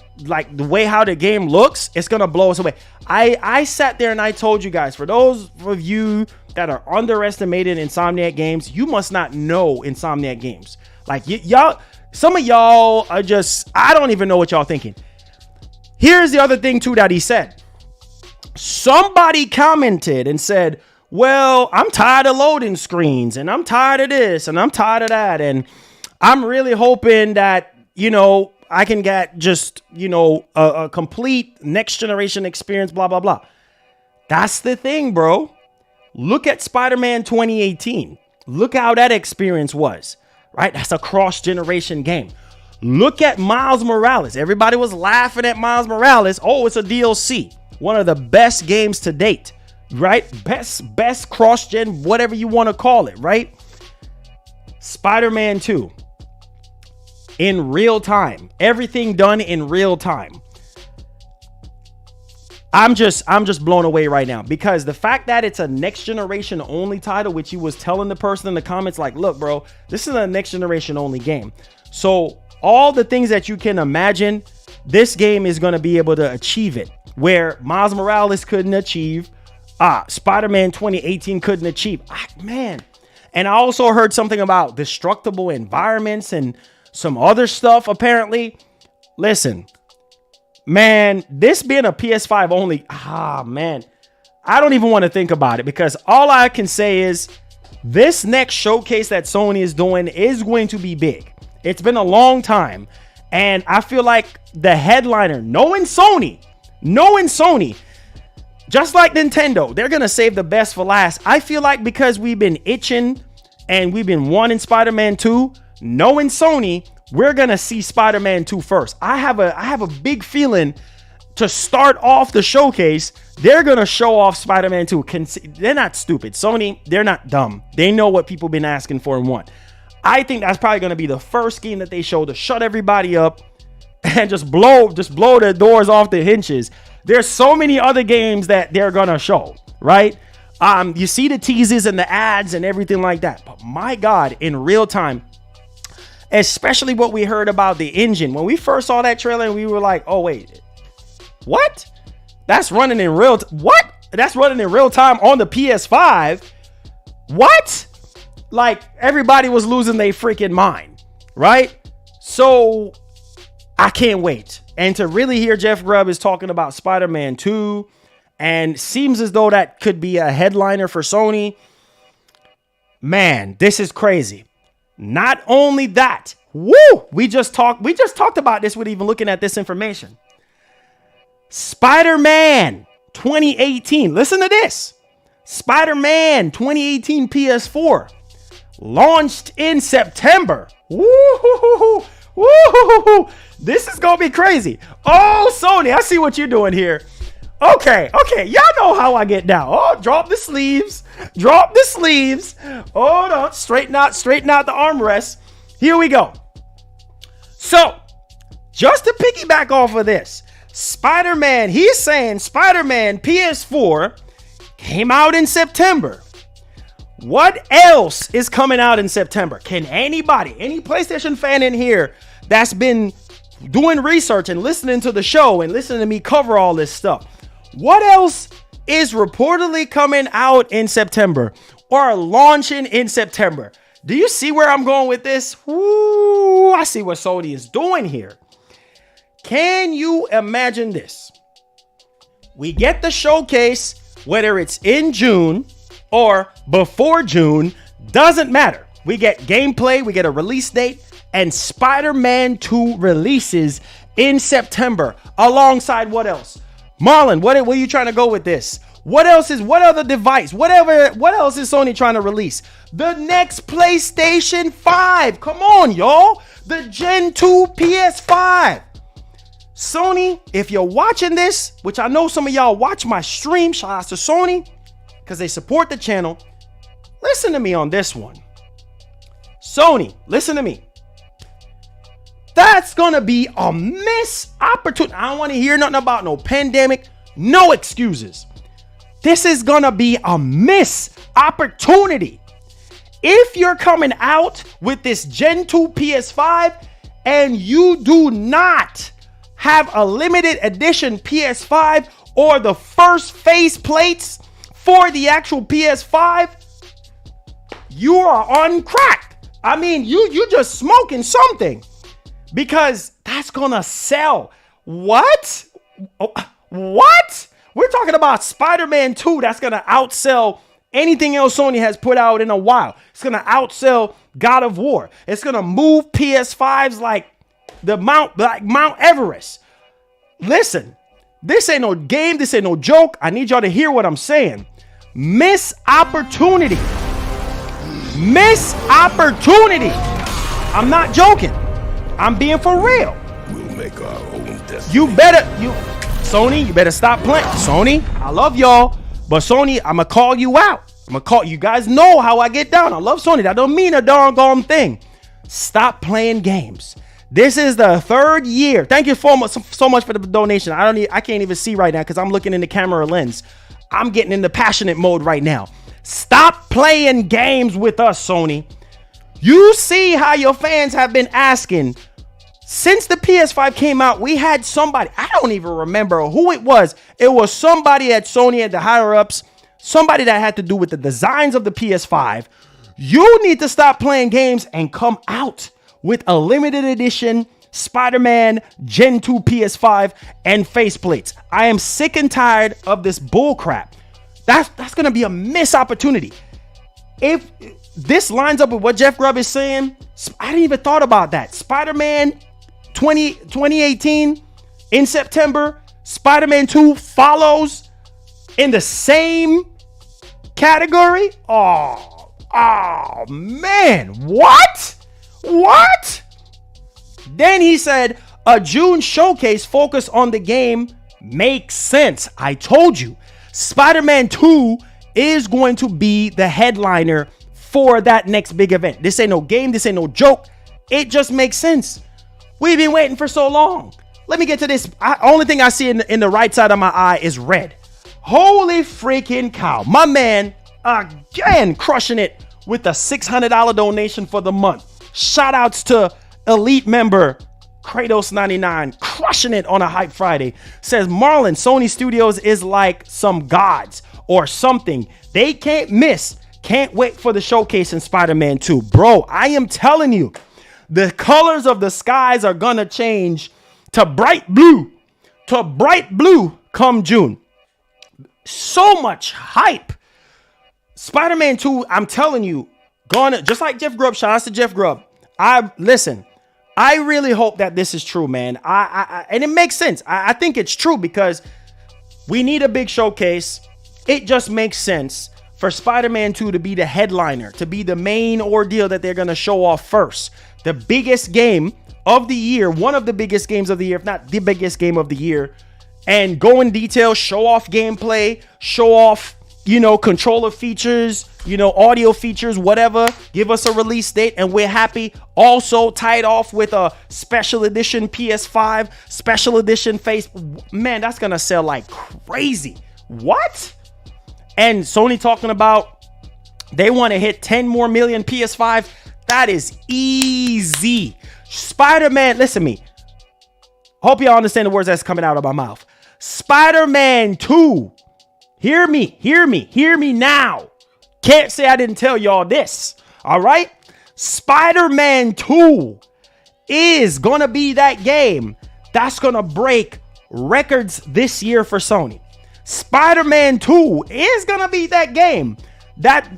G: the way how the game looks, it's going to blow us away. I sat there and I told you guys, for those of you that are underestimated Insomniac Games, you must not know Insomniac Games. Like y'all, some of y'all are just, I don't even know what y'all thinking. Here's the other thing too that he said. Somebody commented and said, well, I'm tired of loading screens and I'm tired of this and I'm tired of that. And I'm really hoping that, you know, I can get just, you know, a complete next generation experience, blah, blah, blah. That's the thing, bro. Look at Spider-Man 2018. Look how that experience was, right? That's a cross-generation game. Look at Miles Morales. Everybody was laughing at Miles Morales. Oh, it's a DLC. One of the best games to date, right? Best cross-gen, whatever you want to call it, right? Spider-Man 2. In real time. Everything done in real time. I'm just blown away right now because the fact that it's a next generation only title, which he was telling the person in the comments, like, look, bro, this is a next generation only game. So all the things that you can imagine, this game is going to be able to achieve it. Where Miles Morales couldn't achieve, Spider-Man 2018 couldn't achieve. Man. And I also heard something about destructible environments and some other stuff, apparently. Listen, man, this being a PS5 only, man, I don't even want to think about it because all I can say is this next showcase that Sony is doing is going to be big. It's been a long time. And I feel like the headliner, knowing Sony, just like Nintendo, they're going to save the best for last. I feel like because we've been itching and we've been wanting Spider-Man 2, knowing Sony, we're going to see Spider-Man 2 first. I have a big feeling to start off the showcase, they're going to show off Spider-Man 2. They're not stupid. Sony, they're not dumb. They know what people been asking for and want. I think that's probably going to be the first game that they show to shut everybody up and just blow the doors off the hinges. There's so many other games that they're going to show, right? You see the teases and the ads and everything like that. But my God, in real time, especially what we heard about the engine. When we first saw that trailer, we were like, oh, wait, what? That's running in real That's running in real time on the PS5. What? Like, everybody was losing their freaking mind, right? So I can't wait. And to really hear Jeff Grubb is talking about Spider-Man 2, and seems as though that could be a headliner for Sony. Man, this is crazy. Not only that, we just talked about this with even looking at this information. Spider-Man 2018. Listen to this. Spider-Man 2018 PS4 launched in September. Woo-hoo-hoo-hoo. Woo-hoo-hoo-hoo. This is gonna be crazy. Oh, Sony, I see what you're doing here. Okay, y'all know how I get down. Oh, drop the sleeves. Hold on, straighten out the armrest. Here we go. So, just to piggyback off of this, Spider-Man, he's saying Spider-Man PS4 came out in September. What else is coming out in September? Can anybody, any PlayStation fan in here that's been doing research and listening to the show and listening to me cover all this stuff, what else is reportedly coming out in September or launching in September? Do you see where I'm going with this? Ooh, I see what Sony is doing here. Can you imagine this? We get the showcase, whether it's in June or before June, doesn't matter. We get gameplay, we get a release date, and Spider-Man 2 releases in September alongside what else? Marlon, what are you trying to go with this? What other device? What else is Sony trying to release? The next PlayStation 5. Come on, y'all. The Gen 2 PS5. Sony, if you're watching this, which I know some of y'all watch my stream, shout out to Sony, because they support the channel. Listen to me on this one. Sony, listen to me. That's gonna be a missed opportunity. I don't want to hear nothing about no pandemic, no excuses. This is gonna be a missed opportunity. If you're coming out with this Gen 2 PS5 and you do not have a limited edition PS5 or the first face plates for the actual PS5, you are on crack. I mean, you just smoking something, because that's gonna sell. What? What? We're talking about Spider-Man 2 that's gonna outsell anything else Sony has put out in a while. It's gonna outsell God of War. It's gonna move PS5s like Mount Everest. Listen, this ain't no game. This ain't no joke. I need y'all to hear what I'm saying. Miss opportunity. Miss opportunity. I'm not joking. I'm being for real.
F: We'll make our own destiny.
G: Sony, you better stop playing. Sony, I love y'all, but Sony, I'ma call you out. You guys know how I get down. I love Sony. That don't mean a doggone thing. Stop playing games. This is the third year. Thank you so much for the donation. I can't even see right now because I'm looking in the camera lens. I'm getting in the passionate mode right now. Stop playing games with us, Sony. You see how your fans have been asking. Since the PS5 came out, we had somebody, I don't even remember who it was. It was somebody at Sony, at the higher ups, somebody that had to do with the designs of the PS5. You need to stop playing games and come out with a limited edition Spider-Man Gen 2 PS5 and faceplates. I am sick and tired of this bull crap. That's going to be a missed opportunity. If this lines up with what Jeff Grubb is saying, I didn't even thought about that. Spider-Man 2018 in September, Spider-Man 2 follows in the same category. Oh man, what? Then he said a June showcase focus on the game makes sense. I told you, Spider-Man 2 is going to be the headliner for that next big event. This ain't no game, this ain't no joke. It just makes sense. We've been waiting for so long. Let me get to this. Only thing I see in the right side of my eye is red. Holy freaking cow. My man, again, crushing it with a $600 donation for the month. Shout outs to elite member Kratos99, crushing it on a Hype Friday. Says, Marlon, Sony Studios is like some gods or something. They can't miss. Can't wait for the showcase in Spider-Man 2. Bro, I am telling you, the colors of the skies are gonna change to bright blue come June. So much hype. Spider-Man 2, I'm telling you, gonna, just like Jeff Grubb, shout out to Jeff Grubb. I really hope that this is true, man. And it makes sense. I think it's true because we need a big showcase. It just makes sense for Spider-Man 2 to be the headliner, to be the main ordeal that they're going to show off first. The biggest game of the year, one of the biggest games of the year, if not the biggest game of the year, and go in detail, show off gameplay, show off, controller features, audio features, whatever. Give us a release date and we're happy. Also tied off with a special edition PS5, special edition face. Man, that's going to sell like crazy. What? And Sony talking about they want to hit 10 more million PS5. That is easy. Spider-Man, listen to me. Hope y'all understand the words that's coming out of my mouth. Spider-Man 2. Hear me now. Can't say I didn't tell y'all this. All right? Spider-Man 2 is going to be that game that's going to break records this year for Sony. Spider-Man 2 is going to be that game that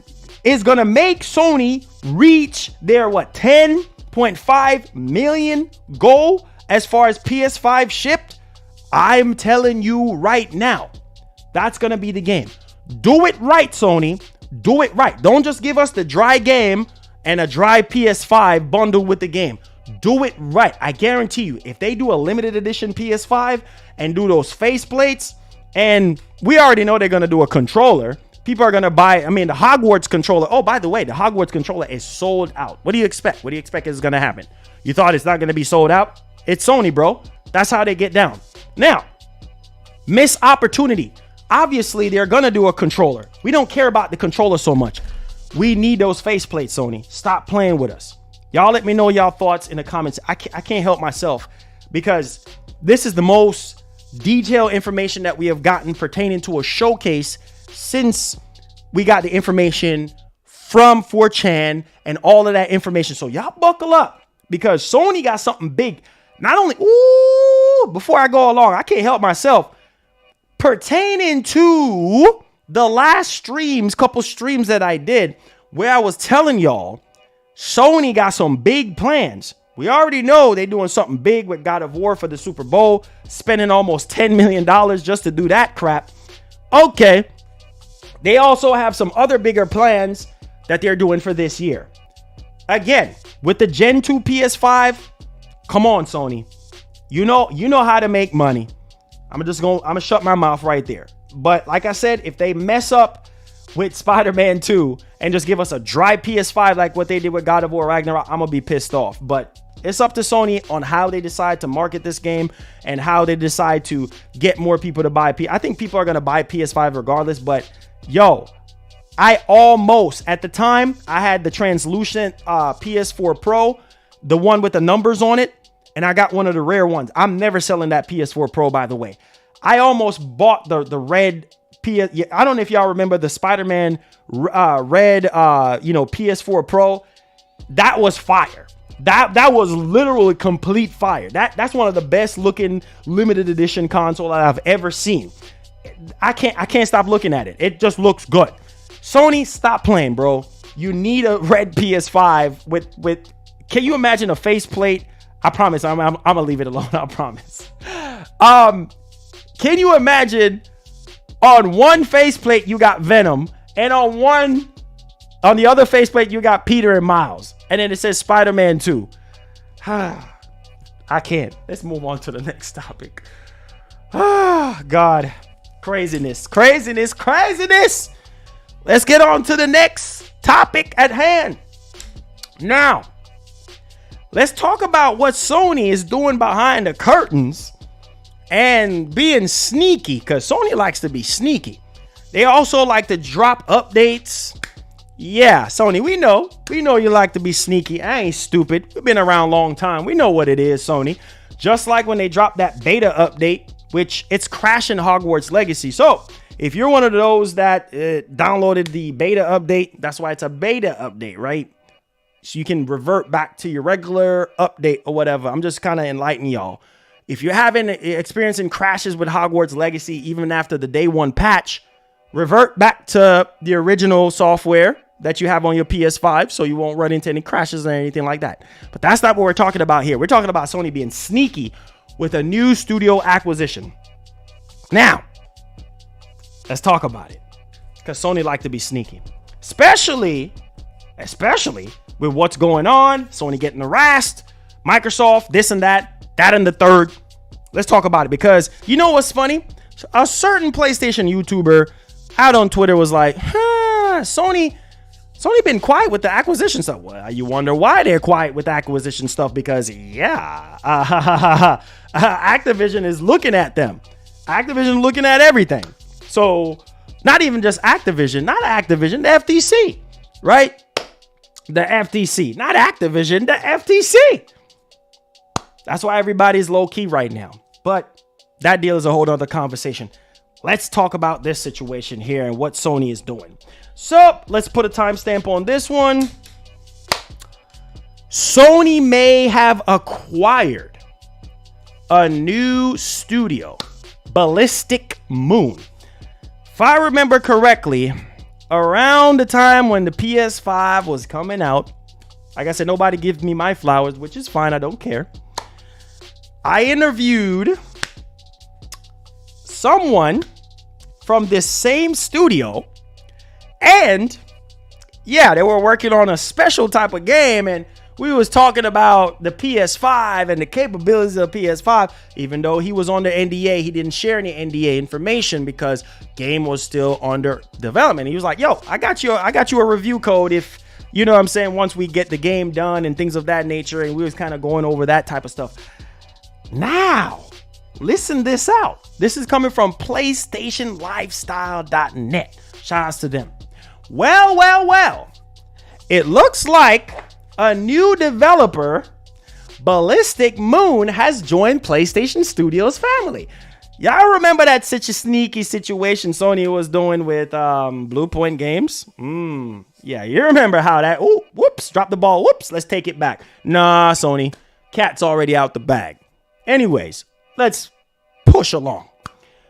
G: is going to make Sony reach their 10.5 million goal as far as PS5 shipped. I'm telling you right now, that's going to be the game. Do it right, Sony. Do it right. Don't just give us the dry game and a dry PS5 bundled with the game. Do it right. I guarantee you, if they do a limited edition PS5 and do those faceplates, and we already know they're going to do a controller. People are going to buy, the Hogwarts controller. Oh, by the way, the Hogwarts controller is sold out. What do you expect? What do you expect is going to happen? You thought it's not going to be sold out? It's Sony, bro. That's how they get down. Now, missed opportunity. Obviously, they're going to do a controller. We don't care about the controller so much. We need those faceplates, Sony. Stop playing with us. Y'all let me know y'all thoughts in the comments. I can't help myself because this is the most detailed information that we have gotten pertaining to a showcase since we got the information from 4chan and all of that information. So y'all buckle up because Sony got something big. Not only, before I go along, I can't help myself. Pertaining to the last couple streams that I did where I was telling y'all, Sony got some big plans. We already know they're doing something big with God of War for the Super Bowl, spending almost $10 million just to do that crap. Okay. They also have some other bigger plans that they're doing for this year. Again, with the Gen 2 PS5, come on, Sony. You know how to make money. I'm gonna shut my mouth right there. But like I said, if they mess up with Spider-Man 2 and just give us a dry PS5 like what they did with God of War Ragnarok, I'm gonna be pissed off. But it's up to Sony on how they decide to market this game and how they decide to get more people to buy. I think people are gonna buy PS5 regardless, but yo, at the time, I had the translucent PS4 Pro, the one with the numbers on it, and I got one of the rare ones. I'm never selling that PS4 Pro, by the way. I almost bought the red PS. I don't know if y'all remember the Spider-Man red, PS4 Pro. That was fire. That was literally complete fire. That's one of the best looking limited edition console that I've ever seen. I can't stop looking at it. It just looks good. Sony, stop playing, bro. You need a red PS5 with. Can you imagine a faceplate? I promise. I'm gonna leave it alone. I promise. Can you imagine on one faceplate you got Venom, and on the other faceplate you got Peter and Miles, and then it says Spider-Man 2. I can't. Let's move on to the next topic. God, craziness. Let's get on to the next topic at hand. Now, let's talk about what Sony is doing behind the curtains and being sneaky, because Sony likes to be sneaky. They also like to drop updates. Yeah, Sony, we know you like to be sneaky. I ain't stupid. We've been around a long time. We know what it is, Sony. Just like when they dropped that beta update, which it's crashing Hogwarts Legacy. So if you're one of those that downloaded the beta update, that's why it's a beta update, right? So you can revert back to your regular update or whatever. I'm just kind of enlightening y'all. if you're having experiencing crashes with Hogwarts Legacy, even after the day one patch, revert back to the original software that you have on your PS5 so you won't run into any crashes or anything like that. But that's not what we're talking about here. We're talking about Sony being sneaky with a new studio acquisition. Now, let's talk about it. Because Sony like to be sneaky. Especially with what's going on. Sony getting harassed. Microsoft, this and that and the third. Let's talk about it. Because you know what's funny? A certain PlayStation YouTuber out on Twitter was like, Sony been quiet with the acquisition stuff. Well, you wonder why they're quiet with the acquisition stuff, because Activision is looking at them. Activision looking at everything. So not even just Activision, the FTC, right? The FTC, not Activision, the FTC. That's why everybody's low key right now. But that deal is a whole other conversation. Let's talk about this situation here and what Sony is doing. So let's put a timestamp on this one. Sony may have acquired a new studio, Ballistic Moon. If I remember correctly, around the time when the PS5 was coming out, like I said, nobody gives me my flowers, which is fine. I don't care. I interviewed someone from this same studio, and yeah, they were working on a special type of game, and we was talking about the PS5 and the capabilities of the PS5. Even though he was on the NDA, he didn't share any NDA information because game was still under development. He was like, yo, I got you a review code if, you know what I'm saying, once we get the game done and things of that nature. And we was kind of going over that type of stuff. Now, listen this out. This is coming from PlayStationLifestyle.net. Shout outs to them. Well. It looks like a new developer, Ballistic Moon, has joined PlayStation Studios family. Y'all remember that such a sneaky situation Sony was doing with Blue Point Games? Yeah, you remember how that, whoops, drop the ball, whoops, let's take it back. Nah, Sony, cat's already out the bag. Anyways, let's push along.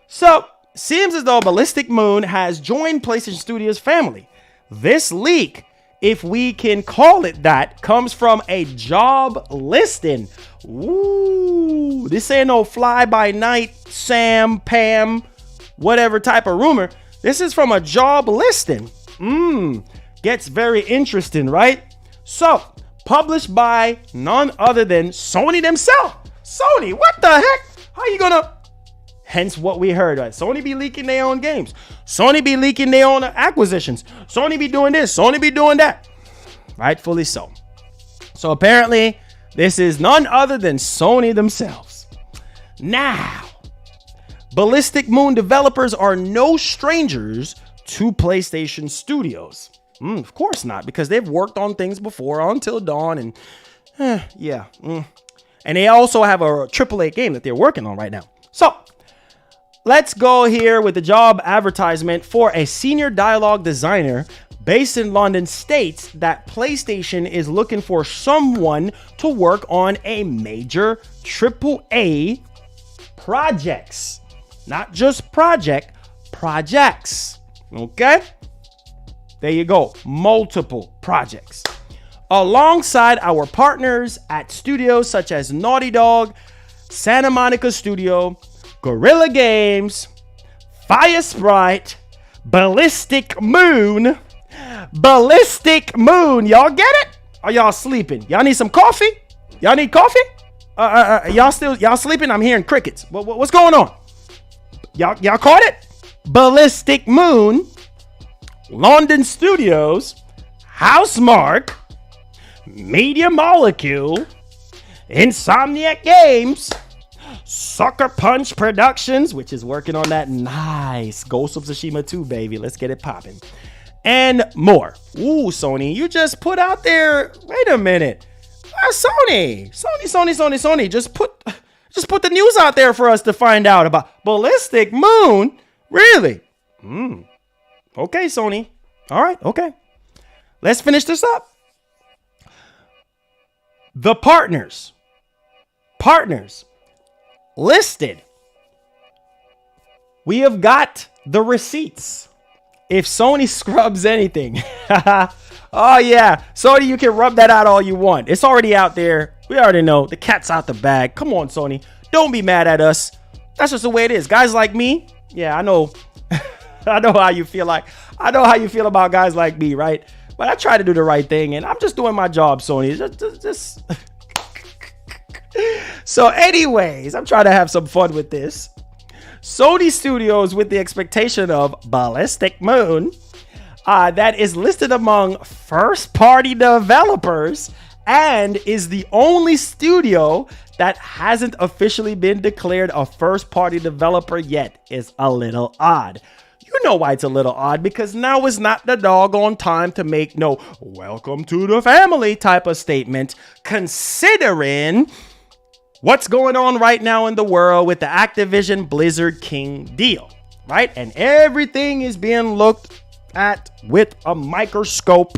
G: So, seems as though Ballistic Moon has joined PlayStation Studios family. This leak, if we can call it that, comes from a job listing. Ooh, this ain't no fly-by-night, Sam, Pam, whatever type of rumor. This is from a job listing. Gets very interesting, right? So, published by none other than Sony themselves. Sony, what the heck? How you gonna... Hence what we heard, right? Sony be leaking their own games. Sony be leaking their own acquisitions. Sony be doing this. Sony be doing that. Rightfully so. So apparently, this is none other than Sony themselves. Now, Ballistic Moon developers are no strangers to PlayStation Studios. Of course not, because they've worked on things before, Until Dawn, and And they also have a AAA game that they're working on right now. So, let's go here with the job advertisement for a senior dialogue designer based in London. States that PlayStation is looking for someone to work on a major AAA projects. Not just projects. Okay? There you go. Multiple projects. Alongside our partners at studios such as Naughty Dog, Santa Monica Studio, Guerrilla Games, Fire Sprite, Ballistic Moon. Y'all get it? Are y'all sleeping? Y'all need some coffee? Y'all need coffee? Y'all sleeping? I'm hearing crickets. What's going on? Y'all caught it? Ballistic Moon, London Studios, Housemarque, Media Molecule, Insomniac Games, Sucker Punch Productions, which is working on that nice Ghost of Tsushima 2, baby. Let's get it popping. And more. Ooh, Sony, you just put out there. Wait a minute. Sony. Just put the news out there for us to find out about Ballistic Moon. Really? Okay, Sony. All right, okay. Let's finish this up. listed. We have got the receipts. If Sony scrubs anything, oh yeah, Sony, you can rub that out all you want. It's already out there. We already know the cat's out the bag. Come on, Sony, don't be mad at us. That's just the way it is. Guys like me, yeah, I know. I know how you feel about guys like me, right? But I try to do the right thing, and I'm just doing my job, Sony. Just. So anyways, I'm trying to have some fun with this. Sony Studios, with the expectation of Ballistic Moon, that is listed among first-party developers and is the only studio that hasn't officially been declared a first-party developer yet, is a little odd. You know why it's a little odd, because now is not the doggone time to make no welcome to the family type of statement, considering what's going on right now in the world with the Activision Blizzard King deal, right? And everything is being looked at with a microscope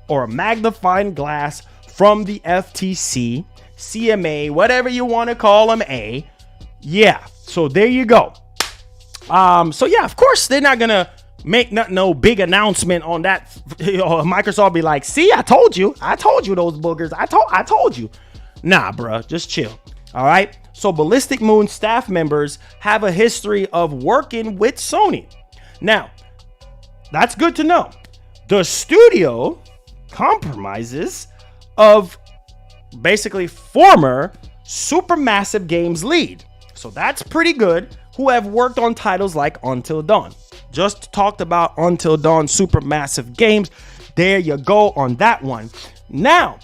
G: or a magnifying glass from the FTC, CMA, whatever you want to call them, yeah, so there you go. So yeah, of course they're not gonna make no big announcement on that. Microsoft be like, see, I told you those boogers. I told you. Nah, bruh, just chill. All right. So Ballistic Moon staff members have a history of working with Sony. Now, that's good to know. The studio compromises of basically former Supermassive Games lead. So that's pretty good. Who have worked on titles like Until Dawn. Just talked about Until Dawn, Supermassive Games. There you go on that one. Now,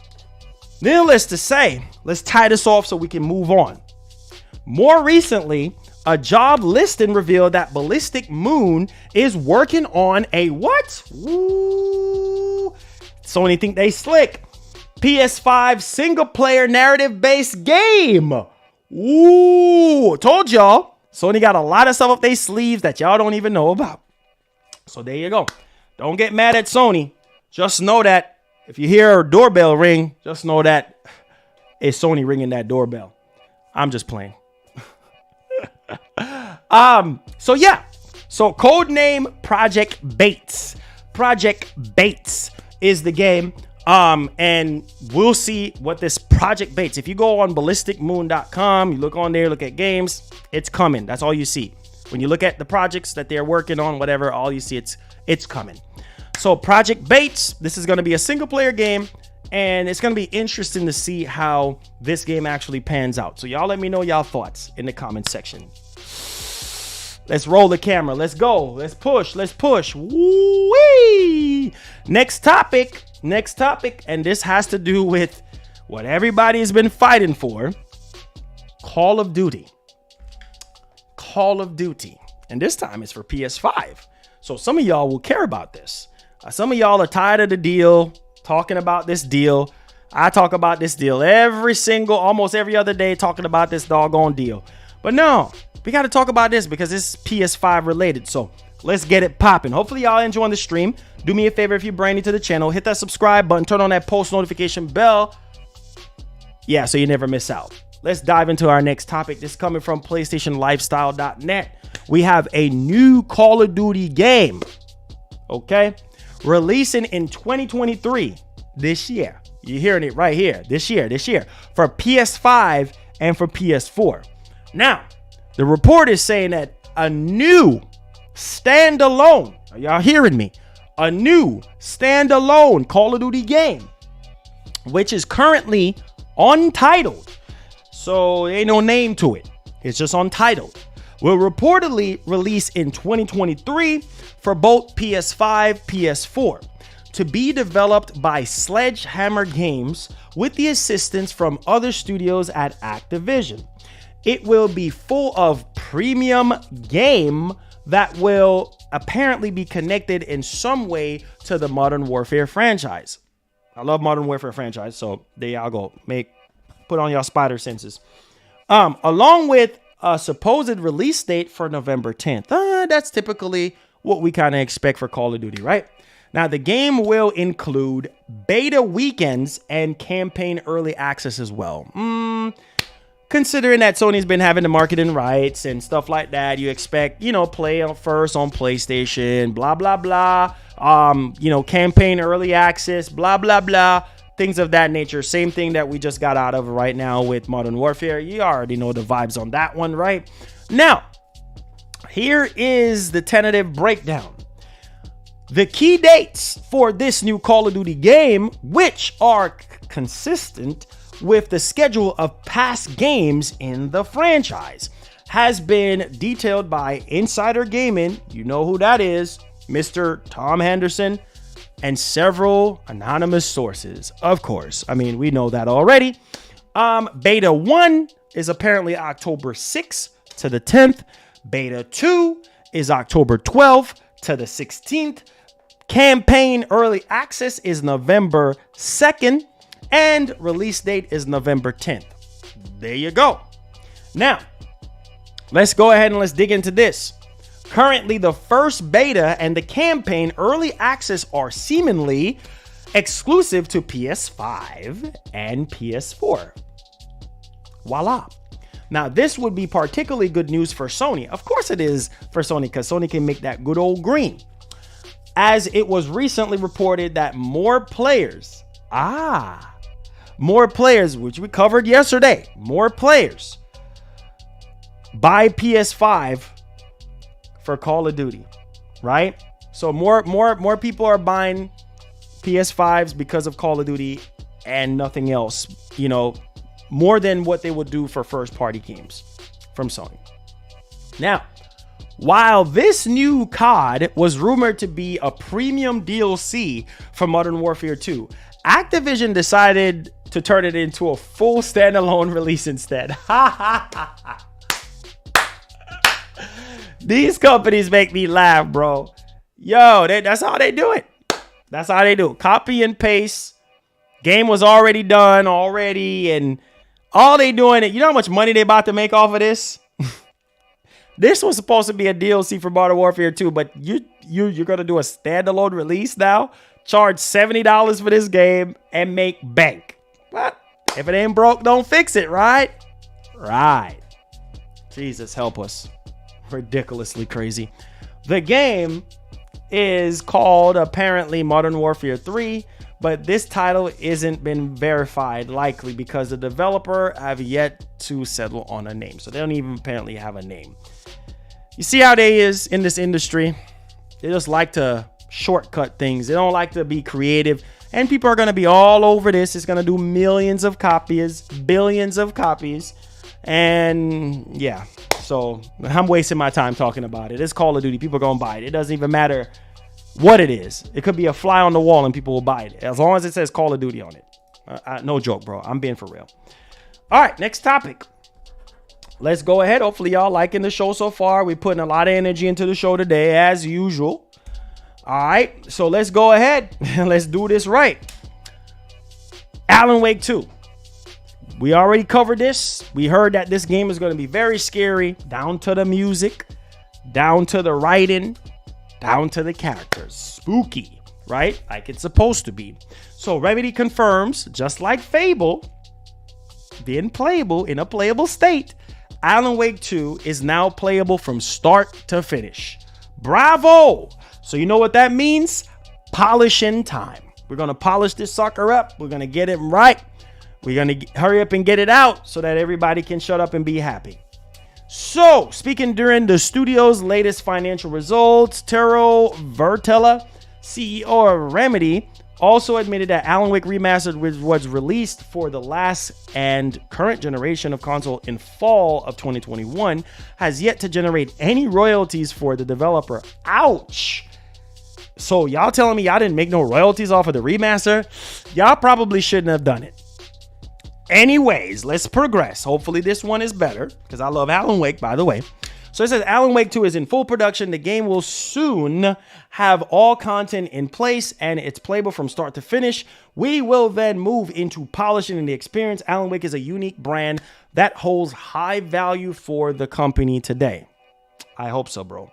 G: needless to say, let's tie this off so we can move on. More recently, a job listing revealed that Ballistic Moon is working on a what? Ooh, Sony think they slick. PS5 single-player narrative-based game. Ooh, told y'all. Sony got a lot of stuff up their sleeves that y'all don't even know about. So there you go. Don't get mad at Sony. Just know that if you hear a doorbell ring, just know that it's Sony ringing that doorbell. I'm just playing. So yeah. So codename Project Bates. Project Bates is the game. And we'll see what this Project Bates. If you go on ballisticmoon.com, you look on there, look at games, it's coming. That's all you see. When you look at the projects that they're working on, whatever, all you see, it's coming. So Project Bates, this is going to be a single player game, and it's going to be interesting to see how this game actually pans out. So y'all let me know y'all thoughts in the comment section. Let's roll the camera. Let's go. Let's push. Let's push. Woo-wee! Next topic. And this has to do with what everybody's been fighting for. Call of Duty. Call of Duty. And this time it's for PS5. So some of y'all will care about this. Some of y'all are tired of the deal, talking about this deal. I talk about this deal almost every other day, talking about this doggone deal. But no, we got to talk about this because it's PS5 related. So let's get it popping. Hopefully y'all enjoying the stream. Do me a favor, if you're brand new to the channel, hit that subscribe button, turn on that post notification bell. Yeah, so you never miss out. Let's dive into our next topic. This is coming from PlayStationLifestyle.net. We have a new Call of Duty game. Okay. Releasing in 2023, this year. You're hearing it right here. This year, for PS5 and for PS4. Now, the report is saying that a new standalone, are y'all hearing me? A new standalone Call of Duty game, which is currently untitled. So there ain't no name to it. It's just untitled. Will reportedly release in 2023 for both PS5, PS4, to be developed by Sledgehammer Games with the assistance from other studios at Activision. It will be full of premium game that will apparently be connected in some way to the Modern Warfare franchise. I love Modern Warfare franchise, so there y'all go. Put on y'all spider senses. Along with a supposed release date for November 10th. That's typically what we kind of expect for Call of Duty, right? Now, the game will include beta weekends and campaign early access as well. considering that Sony's been having the marketing rights and stuff like that, you expect, play first on PlayStation, blah, blah, blah. Campaign early access, blah, blah, blah. Things of that nature. Same thing that we just got out of right now with Modern Warfare. You already know the vibes on that one, right? Now, here is the tentative breakdown. The key dates for this new Call of Duty game, which are consistent with the schedule of past games in the franchise, has been detailed by Insider Gaming. You know who that is, Mr. Tom Henderson, and several anonymous sources. Of course, I mean, we know that already. Beta 1 is apparently October 6th to the 10th. Beta 2 is October 12th to the 16th. Campaign early access is November 2nd. And release date is November 10th. There you go. Now, let's go ahead and let's dig into this. Currently, the first beta and the campaign early access are seemingly exclusive to PS5 and PS4. Voila. Now, this would be particularly good news for Sony. Of course it is for Sony, because Sony can make that good old green. As it was recently reported that more players, which we covered yesterday, more players buy PS5 for Call of Duty, right? So more people are buying PS5s because of Call of Duty and nothing else, more than what they would do for first party games from Sony. Now, while this new COD was rumored to be a premium DLC for Modern Warfare 2, Activision decided to turn it into a full standalone release instead. These companies make me laugh, bro. Yo, that's how they do it. That's how they do it. Copy and paste. Game was already done and all they doing it. You know how much money they about to make off of this? This was supposed to be a DLC for Modern Warfare 2, but you're gonna do a standalone release now? Charge $70 for this game and make bank. What? If it ain't broke, don't fix it, right? Right. Jesus, help us. Ridiculously crazy. The game is called apparently Modern Warfare 3, but this title isn't been verified, likely because the developer have yet to settle on a name. So they don't even apparently have a name. You see how they is in this industry? They just like to shortcut things. They don't like to be creative, and people are going to be all over this. It's going to do millions of copies, billions of copies, and yeah. So I'm wasting my time talking about it. It's Call of Duty. People are going to buy it. It doesn't even matter what it is. It could be a fly on the wall and people will buy it as long as it says Call of Duty on it. No joke, bro. I'm being for real. All right, next topic. Let's go ahead. Hopefully y'all liking the show so far. We're putting a lot of energy into the show today as usual. All right, so let's go ahead and let's do this right. Alan Wake 2. We already covered this. We heard that this game is going to be very scary, down to the music, down to the writing, down to the characters. Spooky, right? Like it's supposed to be. So Remedy confirms, just like Fable, being playable in a playable state, Alan Wake 2 is now playable from start to finish. Bravo! So you know what that means? Polishing time. We're going to polish this sucker up. We're going to get it right. We're going to hurry up and get it out so that everybody can shut up and be happy. So, speaking during the studio's latest financial results, Tero Vertella, CEO of Remedy, also admitted that Alan Wake Remastered was released for the last and current generation of console in fall of 2021, has yet to generate any royalties for the developer. Ouch! So y'all telling me y'all didn't make no royalties off of the remaster? Y'all probably shouldn't have done it. Anyways, let's progress. Hopefully this one is better, because I love Alan Wake, by the way. So it says Alan Wake 2 is in full production. The game will soon have all content in place and it's playable from start to finish. We will then move into polishing the experience. Alan Wake is a unique brand that holds high value for the company today. I hope so, bro.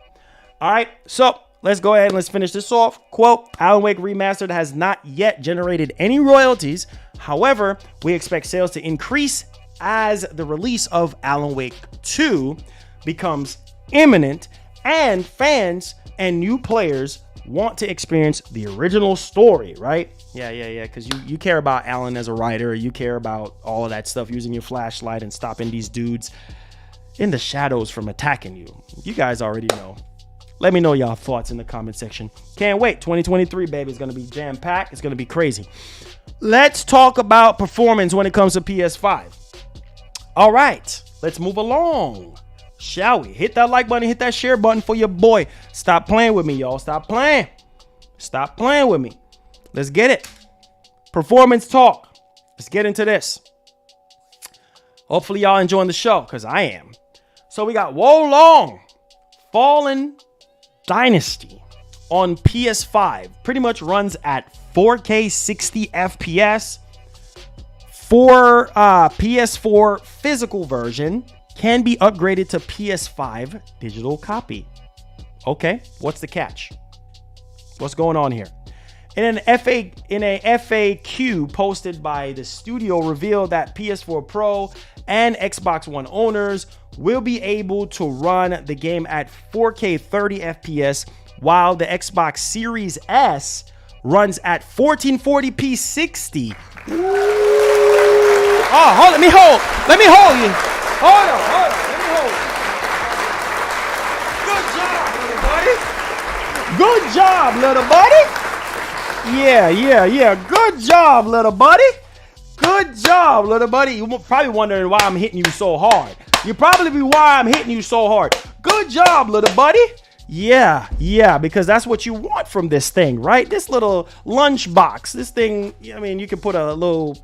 G: All right, so let's go ahead and let's finish this off. Quote, Alan Wake Remastered has not yet generated any royalties. However, we expect sales to increase as the release of Alan Wake 2 becomes imminent and fans and new players want to experience the original story, right? Yeah, because you care about Alan as a writer, you care about all of that stuff, using your flashlight and stopping these dudes in the shadows from attacking you. You guys already know. Let me know y'all thoughts in the comment section. Can't wait. 2023, baby. It's going to be jam-packed. It's going to be crazy. Let's talk about performance when it comes to PS5. All right, let's move along. Shall we? Hit that like button, hit that share button for your boy. Stop playing with me, y'all. Stop playing. Stop playing with me. Let's get it. Performance talk. Let's get into this. Hopefully y'all enjoying the show, because I am. So we got Wo Long Fallen Dynasty on PS5. Pretty much runs at 4K 60 FPS. For PS4 physical version, can be upgraded to PS5 digital copy. Okay, what's the catch? What's going on here? In a FAQ posted by the studio, revealed that PS4 Pro and Xbox One owners will be able to run the game at 4K 30 FPS, while the Xbox Series S runs at 1440p 60. Oh, hold, let me hold you. Hold on, let me hold you. Good job, little buddy. Yeah. Good job, little buddy. Good job, little buddy. You're probably wondering why I'm hitting you so hard. You probably be why I'm hitting you so hard. Good job, little buddy. Yeah, because that's what you want from this thing, right? This little lunch box. This thing, I mean, you can put a little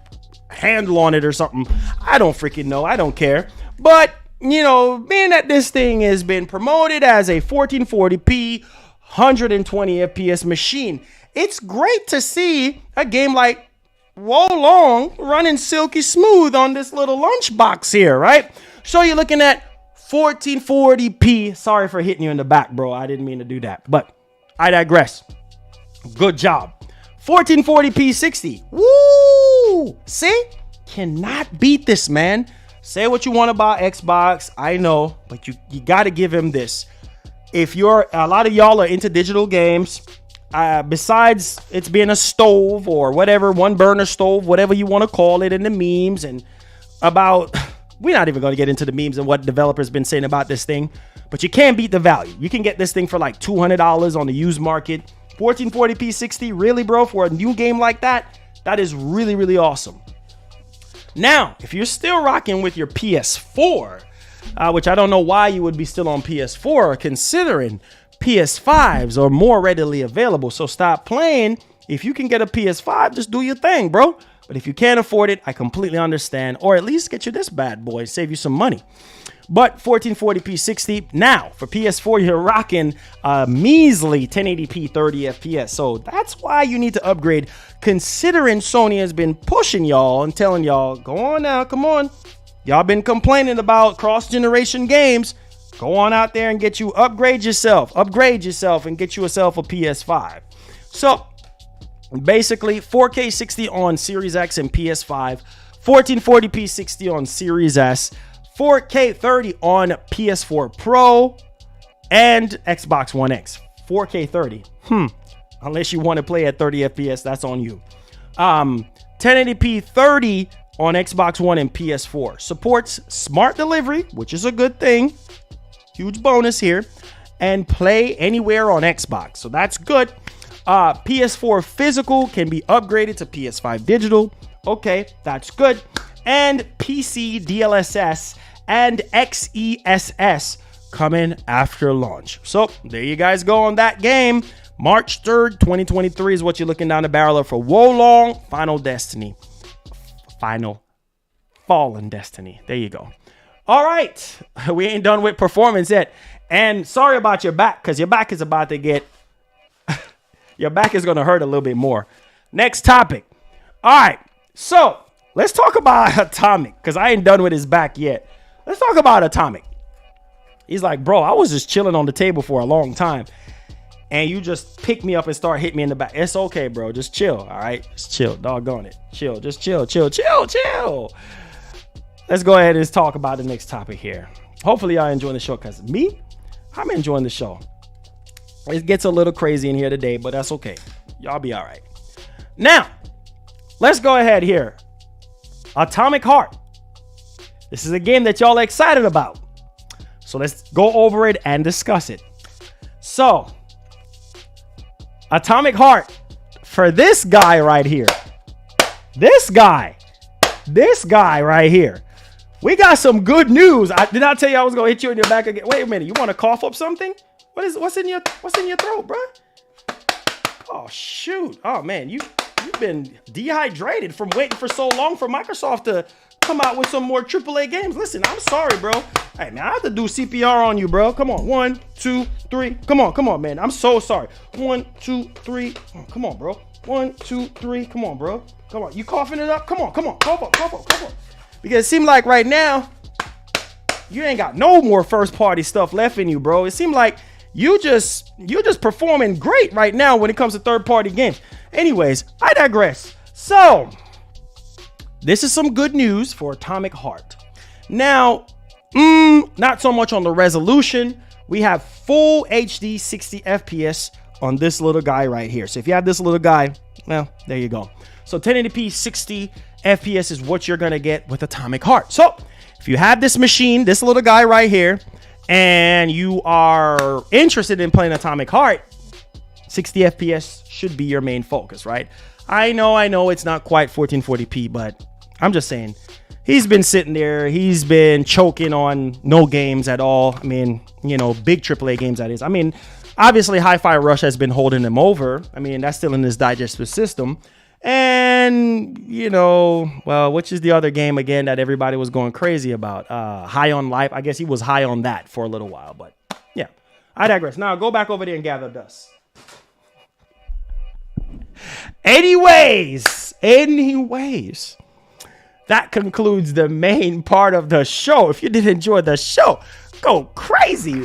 G: handle on it or something. I don't freaking know. I don't care. But, you know, being that this thing has been promoted as a 1440p, 120 FPS machine, it's great to see a game like Wo Long running silky smooth on this little lunchbox here, right? So you're looking at 1440p. Sorry for hitting you in the back, bro. I didn't mean to do that, but I digress. Good job. 1440p 60. Woo! See? Cannot beat this, man. Say what you want about Xbox. I know, but you got to give him this. If you're, a lot of y'all are into digital games, besides it's being a stove or whatever, one burner stove, whatever you want to call it, in the memes and about, we're not even going to get into the memes and what developers been saying about this thing, but you can't beat the value. You can get this thing for like $200 on the used market. 1440p 60, really, bro? For a new game like that, that is really, really awesome. Now, if you're still rocking with your PS4, which I don't know why you would be still on PS4, considering PS5s are more readily available. So stop playing. If you can get a PS5, just do your thing, bro. But if you can't afford it, I completely understand. Or at least get you this bad boy, save you some money. But 1440p 60. Now, for PS4, you're rocking a measly 1080p 30 FPS. So that's why you need to upgrade, considering Sony has been pushing y'all and telling y'all, go on now, come on. Y'all been complaining about cross-generation games. Go on out there and get you, upgrade yourself and get yourself a PS5. So basically 4K 60 on Series X and PS5, 1440p 60 on Series S, 4K 30 on PS4 Pro and Xbox One X. 4K 30. Unless you want to play at 30 FPS, that's on you. 1080p 30 on Xbox One and PS4. Supports smart delivery, which is a good thing. Huge bonus here. And play anywhere on Xbox. So that's good. PS4 physical can be upgraded to PS5 digital. Okay, that's good. And PC DLSS and XESS coming after launch. So there you guys go on that game. March 3rd, 2023 is what you're looking down the barrel of for Wo Long Fallen Dynasty. There you go. All right, we ain't done with performance yet. And sorry about your back, because your back is about to get, your back is going to hurt a little bit more. Next topic. All right, so let's talk about Atomic, because I ain't done with his back yet. Let's talk about Atomic. He's like, bro, I was just chilling on the table for a long time, and you just pick me up and start hitting me in the back. It's okay, bro. Just chill, all right? Just chill. Doggone it. Chill. Just chill. let's go ahead and talk about the next topic here. Hopefully y'all enjoying the show, because me, I'm enjoying the show. It gets a little crazy in here today, but that's okay. Y'all be all right. Now, let's go ahead here. Atomic Heart. This is a game that y'all are excited about. So let's go over it and discuss it. So, Atomic Heart, for this guy right here. This guy right here. We got some good news. Did I tell you I was gonna hit you in your back again? Wait a minute. You want to cough up something? What's in your throat, bro? Oh shoot. Oh man, you've been dehydrated from waiting for so long for Microsoft to come out with some more AAA games. Listen, I'm sorry, bro. Hey man, I have to do CPR on you, bro. Come on, 1, 2, 3. Come on, man. I'm so sorry. 1, 2, 3. Oh, come on, bro. 1, 2, 3. Come on, bro. Come on. You coughing it up? Come on. Cough up. Because it seems like right now, you ain't got no more first party stuff left in you, bro. It seems like you're just performing great right now when it comes to third party games. Anyways, I digress. So, this is some good news for Atomic Heart. Now, not so much on the resolution. We have full HD 60 FPS on this little guy right here. So if you have this little guy, well, there you go. So 1080p 60 FPS is what you're gonna get with Atomic Heart. So if you have this machine, this little guy right here, and you are interested in playing Atomic Heart, 60 FPS should be your main focus, right? I know it's not quite 1440p, but I'm just saying, he's been sitting there, he's been choking on no games at all. I mean, you know, big AAA games that is. I mean, obviously Hi-Fi Rush has been holding him over. I mean, that's still in his digestive system. And, you know, well, which is the other game again that everybody was going crazy about? High on Life. I guess he was high on that for a little while, but yeah, I digress. Now go back over there and gather dust. Anyways, that concludes the main part of the show. If you did enjoy the show, go crazy.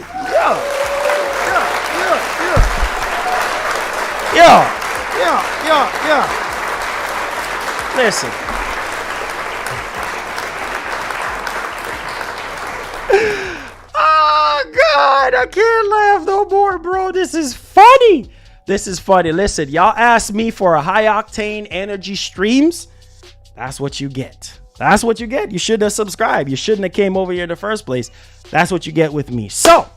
G: Yeah. Listen. Oh, God. I can't laugh no more, bro. This is funny. Listen, y'all asked me for a high-octane energy streams. That's what you get. You shouldn't have subscribed. You shouldn't have came over here in the first place. That's what you get with me. So,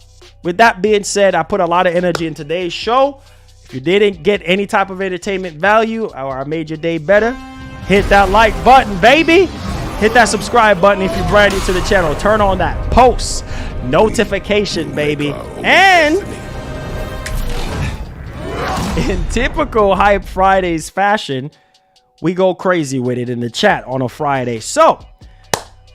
G: with that being said, I put a lot of energy in today's show. If you didn't get any type of entertainment value or I made your day better, hit that like button, baby. Hit that subscribe button if you're brand new to the channel. Turn on that post notification, baby. And in typical Hype Fridays fashion, we go crazy with it in the chat on a Friday. So,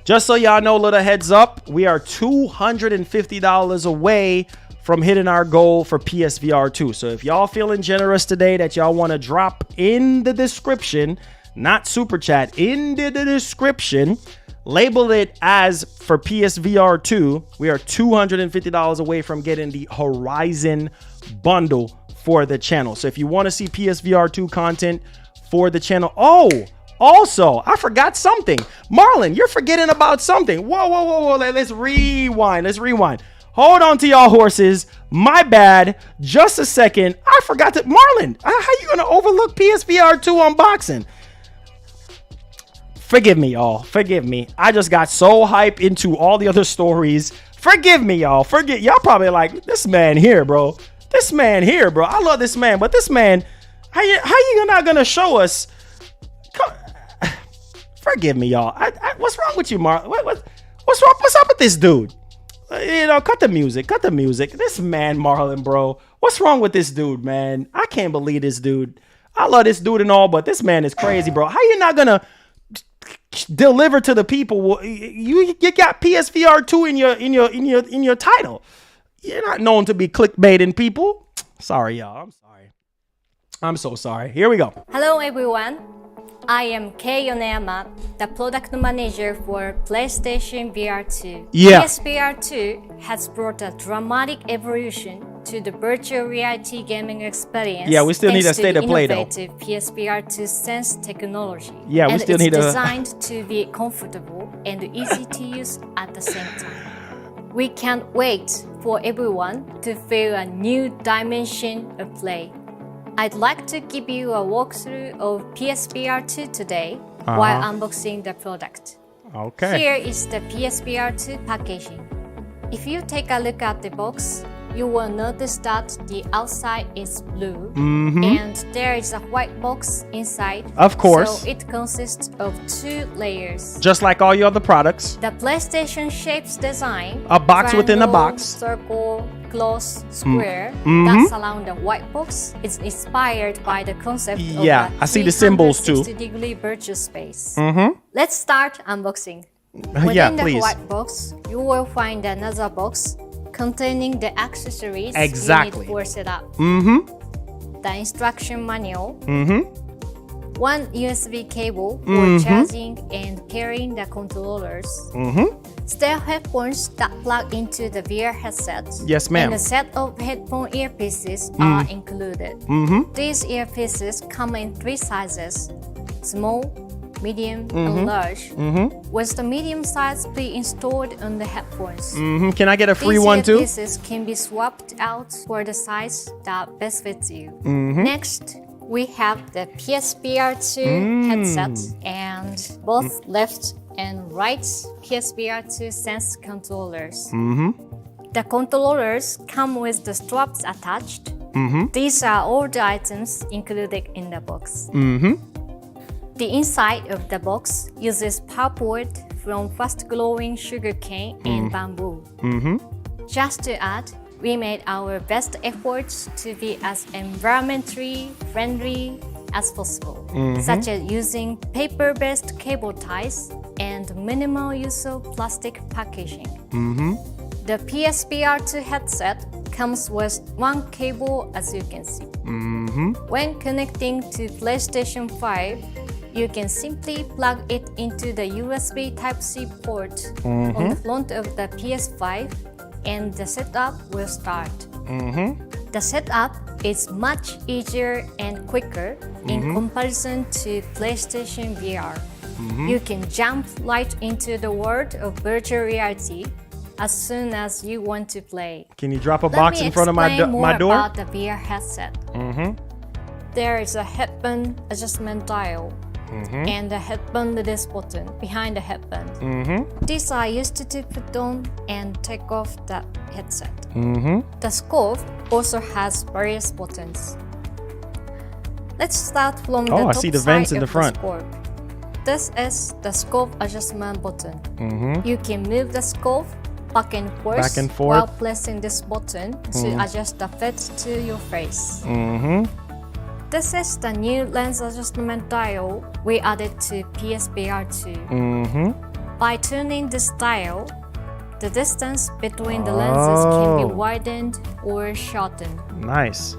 G: just so y'all know, little heads up, we are $250 away from hitting our goal for PSVR 2. So if y'all feeling generous today that y'all want to drop in the description, not super chat, in the description, label it as for PSVR 2, we are $250 away from getting the Horizon bundle for the channel. So if you want to see PSVR 2 content for the channel. Oh, also, I forgot something. Marlon, you're forgetting about something. Whoa. Let's rewind. Hold on to y'all horses. My bad. Just a second. I forgot to... Marlon, how you going to overlook PSVR 2 unboxing? Forgive me, y'all. Forgive me. I just got so hyped into all the other stories. Forgive me, y'all. Y'all probably like, this man here, bro. I love this man. But this man... How you not going to show us... Forgive me, y'all. What's wrong with you, Marlon? What's wrong? What's up with this dude? You know, cut the music. This man, Marlon, bro. What's wrong with this dude, man? I can't believe this dude. I love this dude and all, but this man is crazy, bro. How you not gonna deliver to the people? You got PSVR 2 in your title. You're not known to be clickbaiting people. Sorry, y'all. I'm so sorry. Here we go.
H: Hello, everyone. I am Kei Yoneyama, the product manager for PlayStation VR 2.
G: Yeah.
H: PSVR 2 has brought a dramatic evolution to the virtual reality gaming experience.
G: Yeah, we still need
H: thanks
G: a state
H: to
G: of play, though.
H: innovative PSVR 2 Sense technology.
G: Yeah, we
H: and
G: still
H: it's
G: need a-
H: designed to be comfortable and easy to use at the same time. We can't wait for everyone to feel a new dimension of play. I'd like to give you a walkthrough of PSVR 2 today while unboxing the product.
G: Okay.
H: Here is the PSVR 2 packaging. If you take a look at the box, you will notice that the outside is blue and there is a white box inside.
G: Of course.
H: So it consists of 2 layers.
G: Just like all your other products.
H: The PlayStation shapes design,
G: A box within a
H: triangle,
G: box.
H: circle, close, square that surround the white box is inspired by the concept
G: Yeah,
H: of a
G: I see the symbols too.
H: 360-degree virtual space. Let's start unboxing.
G: Yeah,
H: Within the
G: please.
H: white box, you will find another box containing the accessories
G: Exactly.
H: you need for setup. The instruction manual. One USB cable for charging and pairing the controllers. Stereo headphones that plug into the VR headset.
G: Yes, ma'am.
H: And a set of headphone earpieces are included. These earpieces come in 3 sizes: small, medium, and large, with the medium size pre-installed on the headphones.
G: Can I get a free
H: These
G: one too?
H: earpieces can be swapped out for the size that best fits you. Next, we have the PSVR 2 headset and both left and right PSVR 2 Sense controllers. The controllers come with the straps attached. These are all the items included in the box. The inside of the box uses pulpwood from fast-growing sugarcane and bamboo. Just to add, we made our best efforts to be as environmentally friendly as possible, such as using paper-based cable ties and minimal use of plastic packaging. The PSVR 2 headset comes with 1 cable, as you can see. When connecting to PlayStation 5, you can simply plug it into the USB Type-C port on the front of the PS5 and the setup will start. The setup is much easier and quicker in comparison to PlayStation VR. You can jump right into the world of virtual reality as soon as you want to play.
G: Can you drop a box in front of my door?
H: Let me explain more about the VR headset. There is a headband adjustment dial and a headband release button behind the headband. These are used to put on and take off the headset. The scope also has various buttons. Let's start from the top
G: I see the vents
H: side
G: in the
H: of
G: front.
H: scope. This is the scope adjustment button. You can move the scope back and forth while pressing this button to adjust the fit to your face. This is the new lens adjustment dial we added to PSVR 2. By tuning this dial, the distance between the lenses can be widened or shortened.
G: Nice.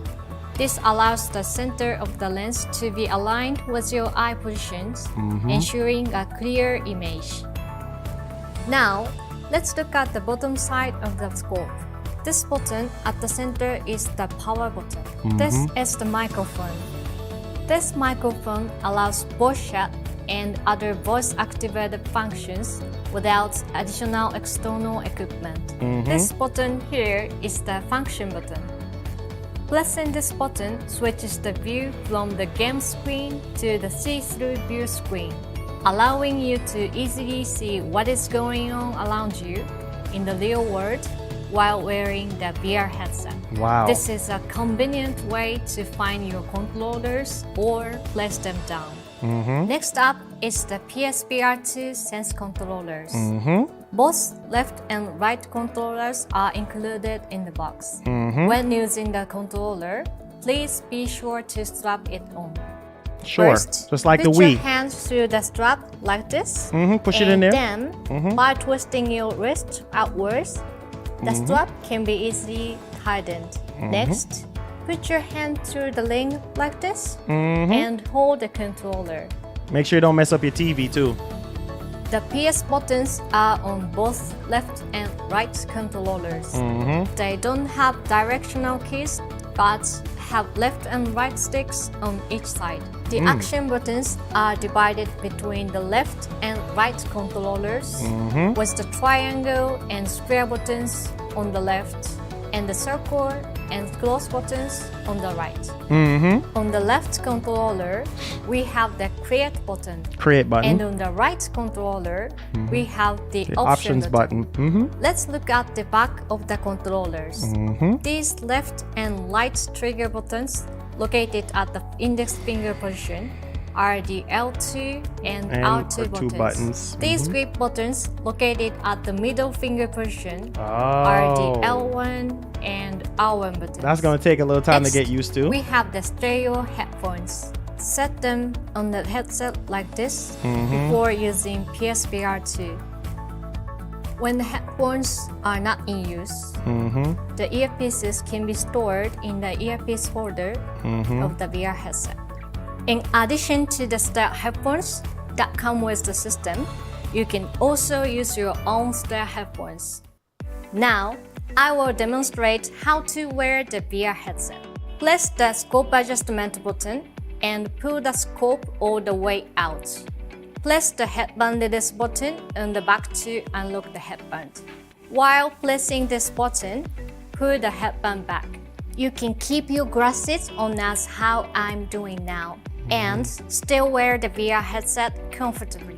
H: This allows the center of the lens to be aligned with your eye positions, ensuring a clear image. Now, let's look at the bottom side of the scope. This button at the center is the power button. This is the microphone. This microphone allows voice chat and other voice-activated functions without additional external equipment. This button here is the function button. Pressing this button switches the view from the game screen to the see-through view screen, allowing you to easily see what is going on around you in the real world while wearing the VR headset.
G: Wow.
H: This is a convenient way to find your controllers or place them down. Next up is the PSVR 2 Sense controllers. Both left and right controllers are included in the box. When using the controller, please be sure to strap it on.
G: Sure.
H: First,
G: Just like the
H: put your
G: Wii.
H: hands through the strap like this.
G: Push it in there.
H: And then, by twisting your wrist outwards, the strap can be easily tightened. Next, put your hand through the ring like this and hold the controller.
G: Make sure you don't mess up your TV too.
H: The PS buttons are on both left and right controllers. They don't have directional keys, but have left and right sticks on each side. The action buttons are divided between the left and right controllers, with the triangle and square buttons on the left, and the circle and close buttons on the right. On the left controller, we have the create button. And on the right controller, we have the options button. Let's look at the back of the controllers. These left and right trigger buttons located at the index finger position are the L2 and R2 buttons. These grip buttons located at the middle finger position are the L1 and R1 buttons.
G: That's going to take a little time to get used to.
H: We have the stereo headphones. Set them on the headset like this before using PSVR 2. When the headphones are not in use, the earpieces can be stored in the earpiece holder of the VR headset. In addition to the stereo headphones that come with the system, you can also use your own stereo headphones. Now, I will demonstrate how to wear the VR headset. Press the scope adjustment button and pull the scope all the way out. Press the headband release button on the back to unlock the headband. While pressing this button, pull the headband back. You can keep your glasses on as how I'm doing now and still wear the VR headset comfortably.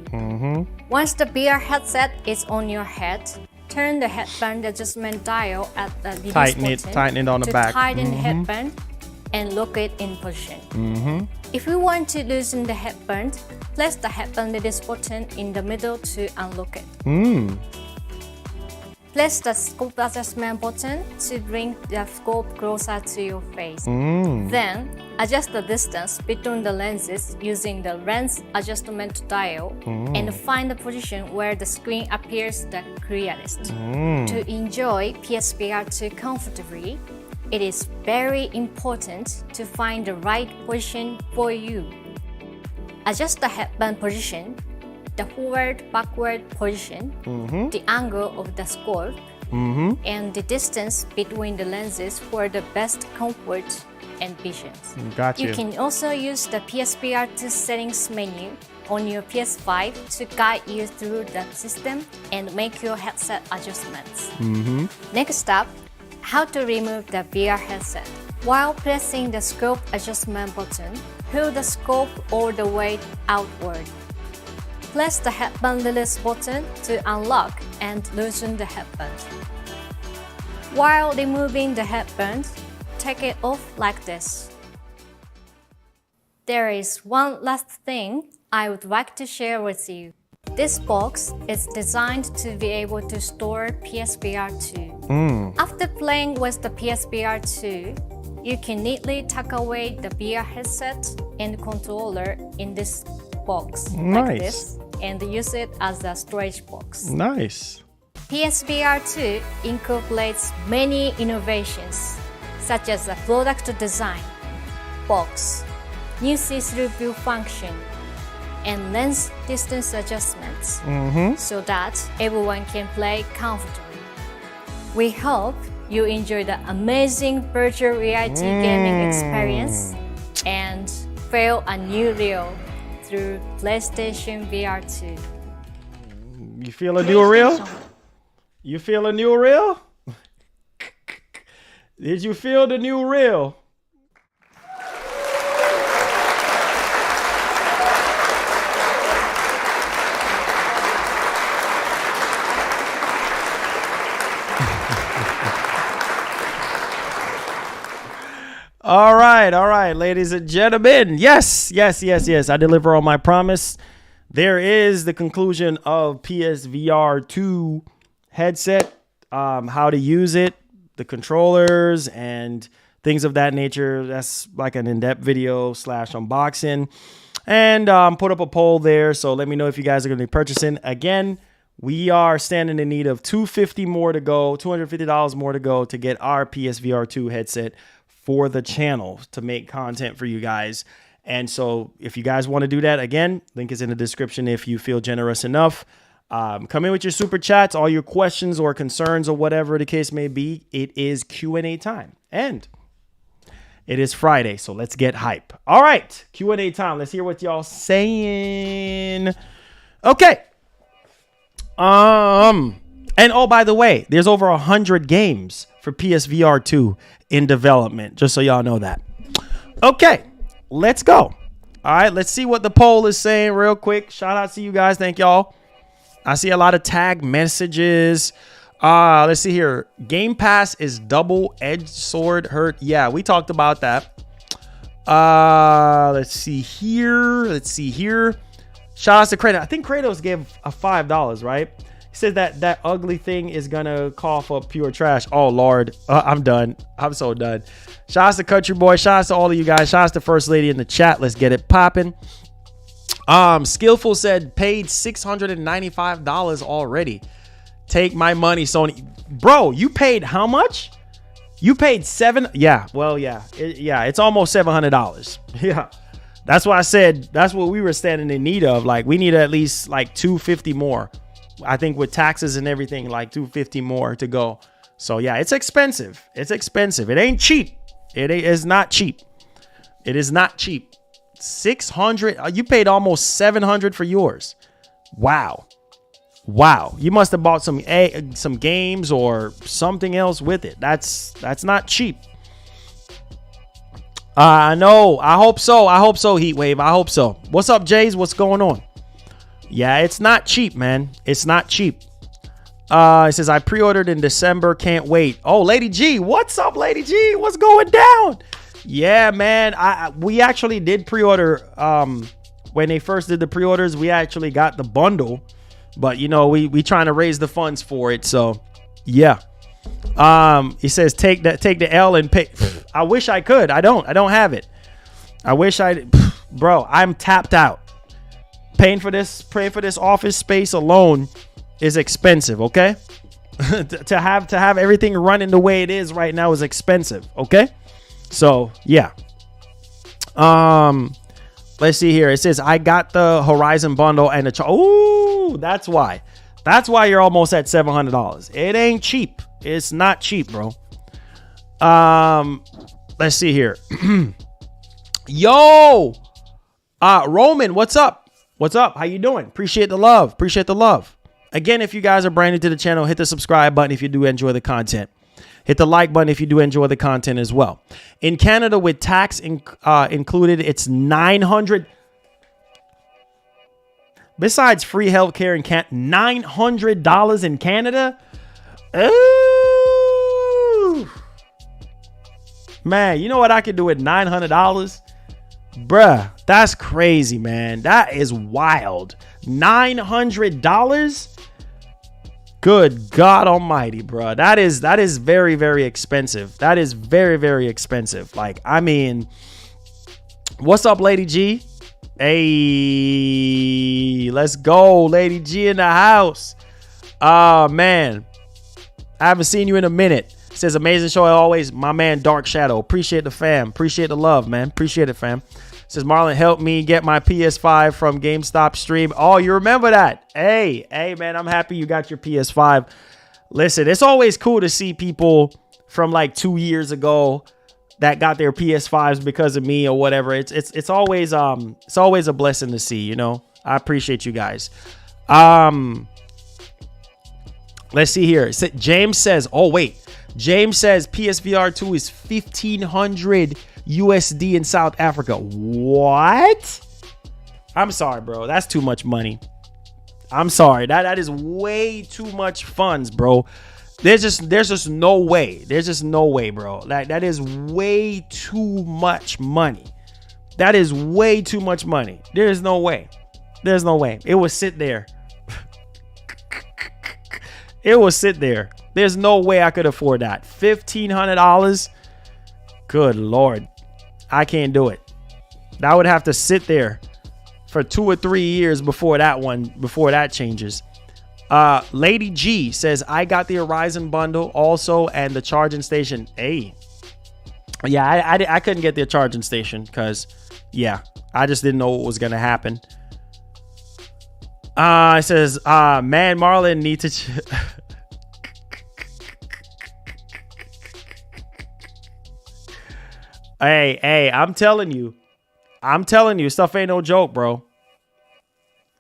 H: Once the VR headset is on your head, turn the headband adjustment dial at the release button
G: tighten it on the back.
H: Tighten the headband and lock it in position. If you want to loosen the headband, press the headband release button in the middle to unlock it. Press the scope adjustment button to bring the scope closer to your face. Then, adjust the distance between the lenses using the lens adjustment dial and find the position where the screen appears the clearest. To enjoy PSVR 2 comfortably, it is very important to find the right position for you. Adjust the headband position, the forward-backward position, the angle of the scope, and the distance between the lenses for the best comfort and vision. You can also use the PSVR 2 settings menu on your PS5 to guide you through the system and make your headset adjustments. Next up, how to remove the VR headset. While pressing the scope adjustment button, pull the scope all the way outward. Press the headband release button to unlock and loosen the headband. While removing the headband, take it off like this. There is one last thing I would like to share with you. This box is designed to be able to store PSVR 2. After playing with the PSVR 2, you can neatly tuck away the VR headset and controller in this box like this and use it as a storage box.
G: Nice.
H: PSVR 2 incorporates many innovations such as a product design, box, new see-through view function, and lens distance adjustments so that everyone can play comfortably. We hope you enjoy the amazing virtual reality gaming experience and feel a new real through PlayStation VR 2.
G: You feel a new reel? You feel a new reel? Did you feel the new reel? All right, ladies and gentlemen. Yes. I deliver on my promise. There is the conclusion of PSVR 2 headset, how to use it, the controllers, and things of that nature. That's like an in-depth video / unboxing. And put up a poll there. So let me know if you guys are going to be purchasing. Again, we are standing in need of $250 more to go, $250 more to go to get our PSVR 2 headset for the channel to make content for you guys. And so if you guys want to do that, again, link is in the description if you feel generous enough. Come in with your super chats, all your questions or concerns or whatever the case may be. It is Q&A time. And it is Friday, so let's get hype. All right, Q&A time. Let's hear what y'all saying. Okay. And oh, by the way, there's over 100 games for PSVR 2 in development, just so y'all know that. Okay, let's go. All right, let's see what the poll is saying real quick. Shout out to you guys. Thank y'all. I see a lot of tag messages. Let's see here. Game Pass is double-edged sword hurt. Yeah, we talked about that. Let's see here. Shout out to Kratos. I think Kratos gave a $5, right? He said that ugly thing is gonna cough up pure trash. Oh Lord, I'm done. I'm so done. Shout out to Country Boy. Shout out to all of you guys. Shout out to First Lady in the chat. Let's get it popping. Skillful said paid $695 already. Take my money, Sony. Bro, you paid how much? You paid $7. Yeah, well, yeah, it's almost $700. Yeah, that's why I said that's what we were standing in need of. Like, we need at least like $250 more. I think with taxes and everything, like $250 more to go. So yeah, it's expensive. It's expensive. It ain't cheap. It's not cheap. It is not cheap. $600. You paid almost $700 for yours. Wow. You must have bought some games or something else with it. That's not cheap. I know. I hope so. Heatwave. I hope so. What's up, Jays? What's going on? Yeah, it's not cheap, man. It's not cheap. It says I pre-ordered in December. Can't wait. Oh, Lady G. What's up, Lady G? What's going down? Yeah, man. We actually did pre-order. When they first did the pre-orders, we actually got the bundle. But, you know, we trying to raise the funds for it. So, yeah. He says take the L and pay. I wish I could. I don't have it. I wish bro, I'm tapped out. Paying for this office space alone is expensive, okay? to have everything running the way it is right now is expensive, okay? So, yeah. Let's see here. It says I got the Horizon bundle and the ooh, that's why you're almost at $700. It ain't cheap. It's not cheap, bro. Let's see here. Yo, Roman, what's up? What's up? How you doing? Appreciate the love. Again, if you guys are brand new to the channel, hit the subscribe button if you do enjoy the content. Hit the like button if you do enjoy the content as well. In Canada, with tax included, it's $900. Besides free healthcare in $900 in Canada. Ooh. Man, you know what I could do with $900? Bruh, that's crazy, man. That is wild. $900? Good God almighty, bruh. That is very, very expensive. That is very, very expensive. Like, I mean, what's up, Lady G? Hey, let's go. Lady G in the house. Man, I haven't seen you in a minute. Says amazing show as always, my man Dark Shadow. Appreciate the fam. Appreciate the love, man. Appreciate it, fam. Says Marlon, help me get my PS5 from GameStop stream. Oh, you remember that? Hey, man, I'm happy you got your PS5. Listen, it's always cool to see people from like 2 years ago that got their PS5s because of me or whatever. It's always a blessing to see, you know. I appreciate you guys. Let's see here. James says, James says PSVR 2 is $1,500 USD in South Africa. What? I'm sorry, bro. That's too much money. I'm sorry. That is way too much funds, bro. There's just no way. There's just no way, bro. That is way too much money. That is way too much money. There's no way. There's no way. It will sit there. It will sit there. There's no way I could afford that. $1,500. Good Lord. I can't do it. That would have to sit there for 2 or 3 years before that changes. Lady G says, I got the Horizon bundle also and the charging station. Hey, Yeah, I couldn't get the charging station because, yeah, I just didn't know what was going to happen. It says, man, Marlon need to... Hey, I'm telling you, stuff ain't no joke, bro.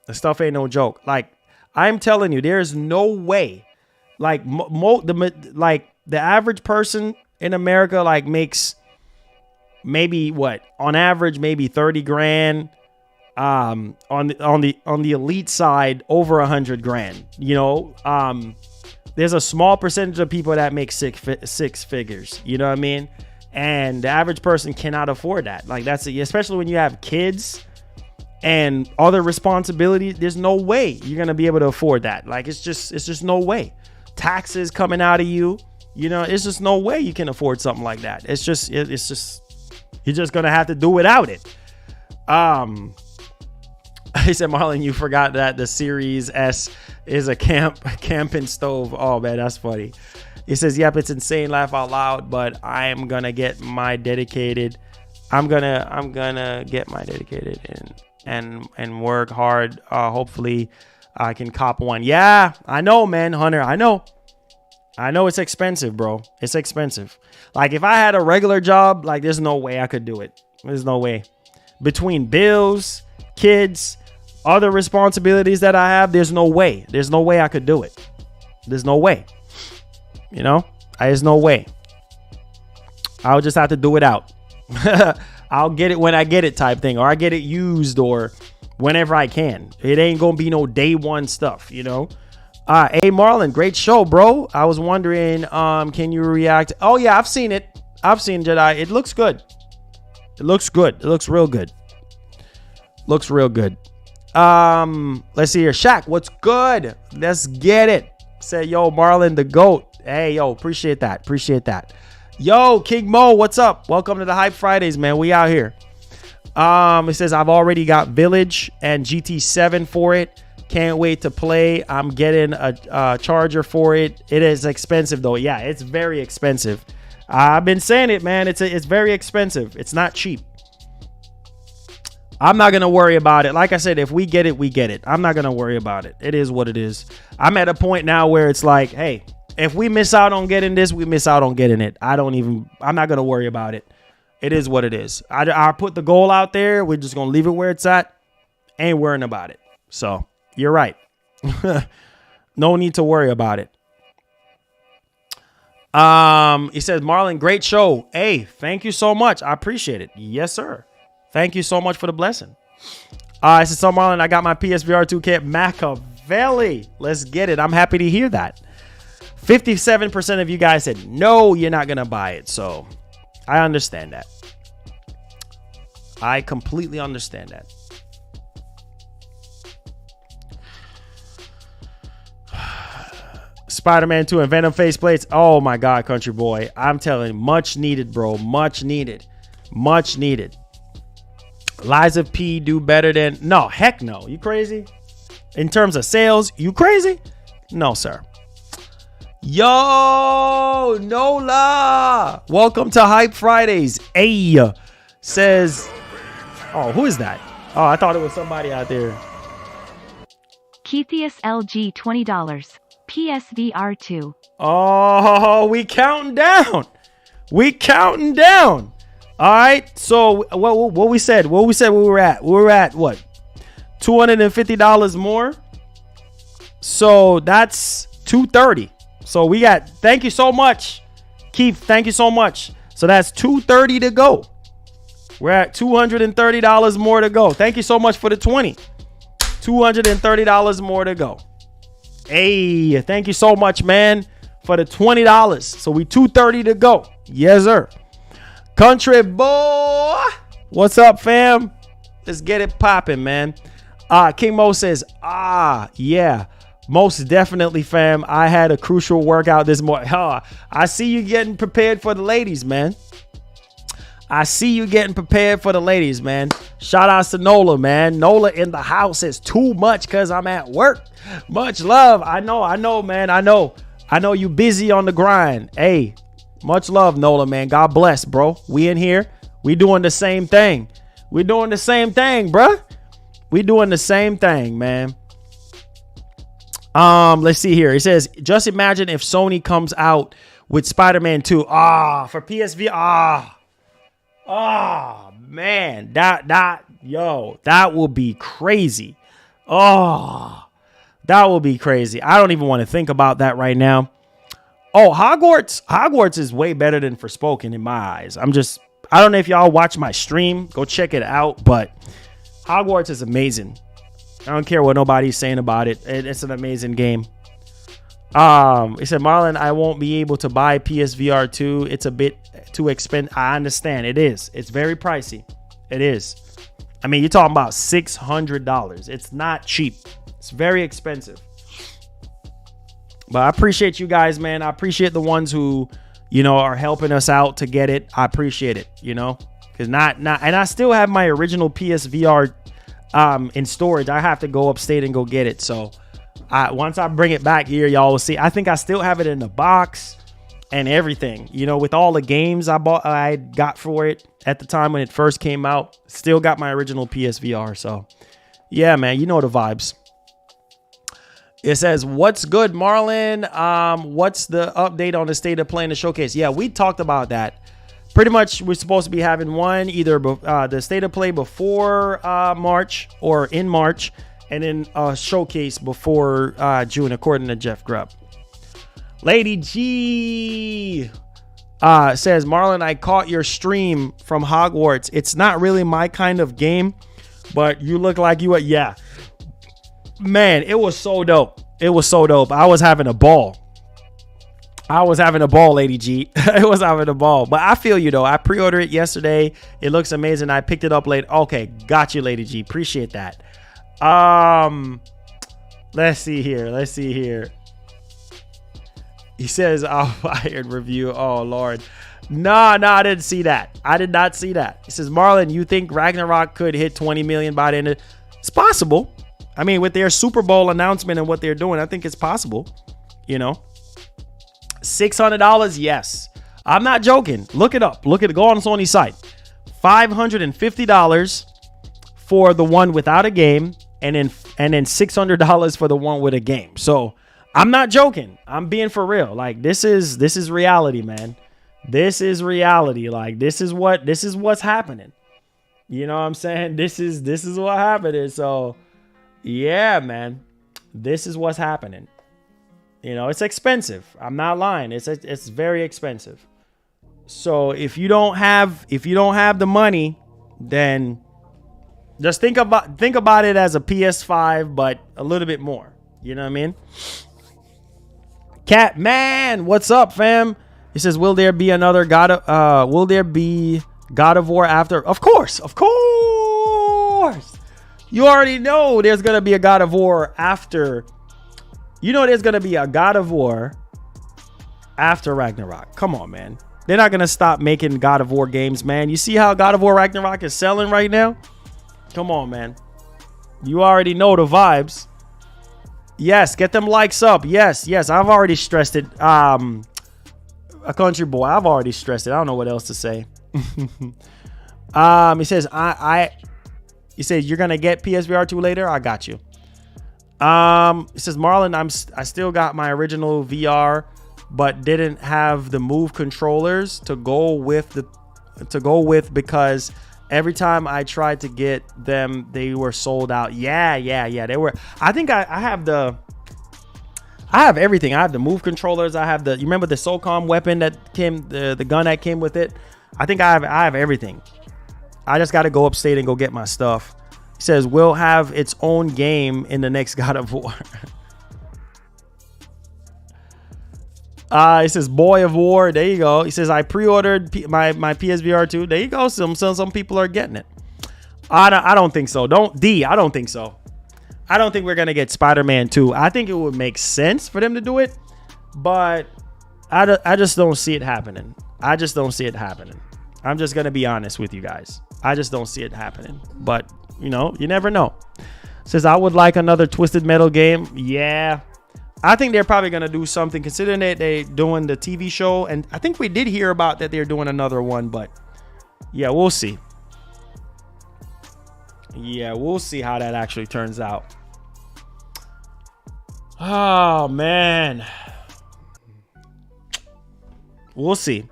G: The stuff ain't no joke. Like, I'm telling you, there's no way. Like, the average person in America, like, makes maybe what on average, maybe 30 grand. On the elite side, over 100 grand. You know, there's a small percentage of people that make six figures. You know what I mean? And the average person cannot afford that. Like, that's especially when you have kids and other responsibilities. There's no way you're gonna be able to afford that. Like, it's just no way. Taxes coming out of you. You know, it's just no way you can afford something like that. It's just you're just gonna have to do without it. He said, Marlon, you forgot that the Series S is a camping stove. Oh man, that's funny. He says, yep, it's insane, laugh out loud, but I'm gonna get my dedicated. I'm gonna get my dedicated and work hard. Hopefully I can cop one. Yeah, I know, man, Hunter. I know it's expensive, bro. It's expensive. Like, if I had a regular job, like, there's no way I could do it. There's no way. Between bills, kids, other responsibilities that I have, there's no way. There's no way I could do it. There's no way. You know, there's no way. I'll just have to do it out. I'll get it when I get it type thing, or I get it used, or whenever I can. It ain't gonna be no day one stuff, you know. Hey Marlon, great show, bro. I was wondering, can you react? Oh yeah, I've seen it. I've seen Jedi. It looks good. It looks good. It looks real good. Looks real good. Let's see here. Shaq, what's good? Let's get it. Say, yo, Marlon the GOAT. Hey, yo, appreciate that. Appreciate that. Yo, King Mo, what's up? Welcome to the Hype Fridays, man. We out here. It says, I've already got Village and GT7 for it. Can't wait to play. I'm getting a charger for it. It is expensive, though. Yeah, it's very expensive. I've been saying it, man. It's very expensive. It's not cheap. I'm not going to worry about it. Like I said, if we get it, we get it. I'm not going to worry about it. It is what it is. I'm at a point now where it's like, hey, if we miss out on getting this, we miss out on getting it. I'm not going to worry about it. It is what it is. I put the goal out there. We're just going to leave it where it's at. Ain't worrying about it. So you're right. No need to worry about it. He says, Marlon, great show. Hey, thank you so much. I appreciate it. Yes, sir. Thank you so much for the blessing. I said, so Marlon, I got my PSVR 2K at Machiavelli. Let's get it. I'm happy to hear that. 57% of you guys said, no, you're not going to buy it. So I understand that. I completely understand that. Spider-Man 2 and Venom faceplates. Oh my God, country boy. I'm telling you, much needed, bro. Much needed. Much needed. Liza P do better than... No, heck no. You crazy? In terms of sales, you crazy? No, sir. Yo, Nola. Welcome to Hype Fridays. Hey, says... Oh, who is that? Oh, I thought it was somebody out there.
I: Keithius LG $20. PSVR 2.
G: Oh, we counting down. We counting down. All right. So what we said where we were at. We were at what? $250 more. So that's $230. So we got, thank you so much, Keith. Thank you so much. So that's $230 to go. We're at $230 more to go. Thank you so much for the 20. $230 more to go. Hey, thank you so much, man, for the $20. So we $230 to go. Yes, sir. Country boy, what's up, fam? Let's get it popping, man. King Mo says, yeah, most definitely, fam. I had a crucial workout this morning. I see you getting prepared for the ladies, man. I see you getting prepared for the ladies, man. Shout outs to Nola, man. Nola in the house is too much because I'm at work. Much love. I know, man. I know you busy on the grind. Hey, Much love, Nola, man. God bless, bro. We in here. We doing the same thing. We doing the same thing, bruh. We doing the same thing, man. Let's see here. It says, just imagine if Sony comes out with Spider-Man 2. For PSVR. Man. That will be crazy. That will be crazy. I don't even want to think about that right now. Hogwarts is way better than Forspoken in my eyes. I don't know if y'all watch my stream. Go check it out. But Hogwarts is amazing. I don't care what nobody's saying about it. It's an amazing game. He said, Marlon, I won't be able to buy PSVR 2. It's a bit too expensive. I understand. It is. It's very pricey. It is. I mean, you're talking about $600. It's not cheap. It's very expensive. But I appreciate you guys, man. I appreciate the ones who, are helping us out to get it. I appreciate it, because and I still have my original PSVR in storage. I have to go upstate and go get it. So once I bring it back here, y'all will see. I think I still have it in the box and everything, with all the games I got for it at the time when it first came out. Still got my original PSVR. So yeah, man, you know the vibes. It says, what's good, Marlon? What's the update on the state of play in the showcase? Yeah, we talked about that. Pretty much, we're supposed to be having one, either the state of play before March or in March, and then a showcase before June, according to Jeff Grubb. Lady G says, Marlon, I caught your stream from Hogwarts. It's not really my kind of game, but you look like you are. Yeah. Man, it was so dope. It was so dope. I was having a ball. Lady G. It was having a ball. But I feel you, though. I pre-ordered it yesterday. It looks amazing. I picked it up late. Okay, got you, Lady G. Appreciate that. Let's see here. He says, fired review. Oh, Lord. No, I didn't see that. I did not see that. He says, Marlon, you think Ragnarok could hit 20 million by the end of... It's possible. I mean, with their Super Bowl announcement and what they're doing, I think it's possible. $600, yes. I'm not joking. Look it up. Go on Sony's site. $550 for the one without a game, and then $600 for the one with a game. So I'm not joking. I'm being for real. Like, this is reality, man. This is reality. Like, this is what's happening. You know what I'm saying? This is what happening. So yeah, man, this is what's happening. It's expensive. I'm not lying. It's very expensive. So if you don't have the money, then just think about it as a PS5, but a little bit more. You know what I mean? Cat man, what's up, fam? He says, will there be God of War after? Of course. You already know there's going to be a God of War after. There's going to be a God of War after Ragnarok. Come on, man. They're not going to stop making God of War games, man. You see how God of War Ragnarok is selling right now? Come on, man. You already know the vibes. Yes, get them likes up. Yes. I've already stressed it. A country boy. I've already stressed it. I don't know what else to say. He says, he says, you're going to get PSVR 2 later? I got you. He says, Marlon, I still got my original VR, but didn't have the Move controllers to go with because every time I tried to get them, they were sold out. Yeah. They were. I think I have everything. I have the Move controllers. I have you remember the SOCOM weapon that came, the gun that came with it? I think I have everything. I just got to go upstate and go get my stuff. He says, we'll have its own game in the next God of War. He says, Boy of War. There you go. He says, I pre-ordered my PSVR 2. There you go. Some people are getting it. I don't think so. I don't think so. I don't think we're going to get Spider-Man 2. I think it would make sense for them to do it, but I just don't see it happening. I'm just going to be honest with you guys. I just don't see it happening, but you never know. Says, I would like another Twisted Metal game. Yeah. I think they're probably gonna do something, considering that they're doing the TV show, and I think we did hear about that they're doing another one, but yeah, we'll see. Yeah, we'll see how that actually turns out. Oh man, we'll see.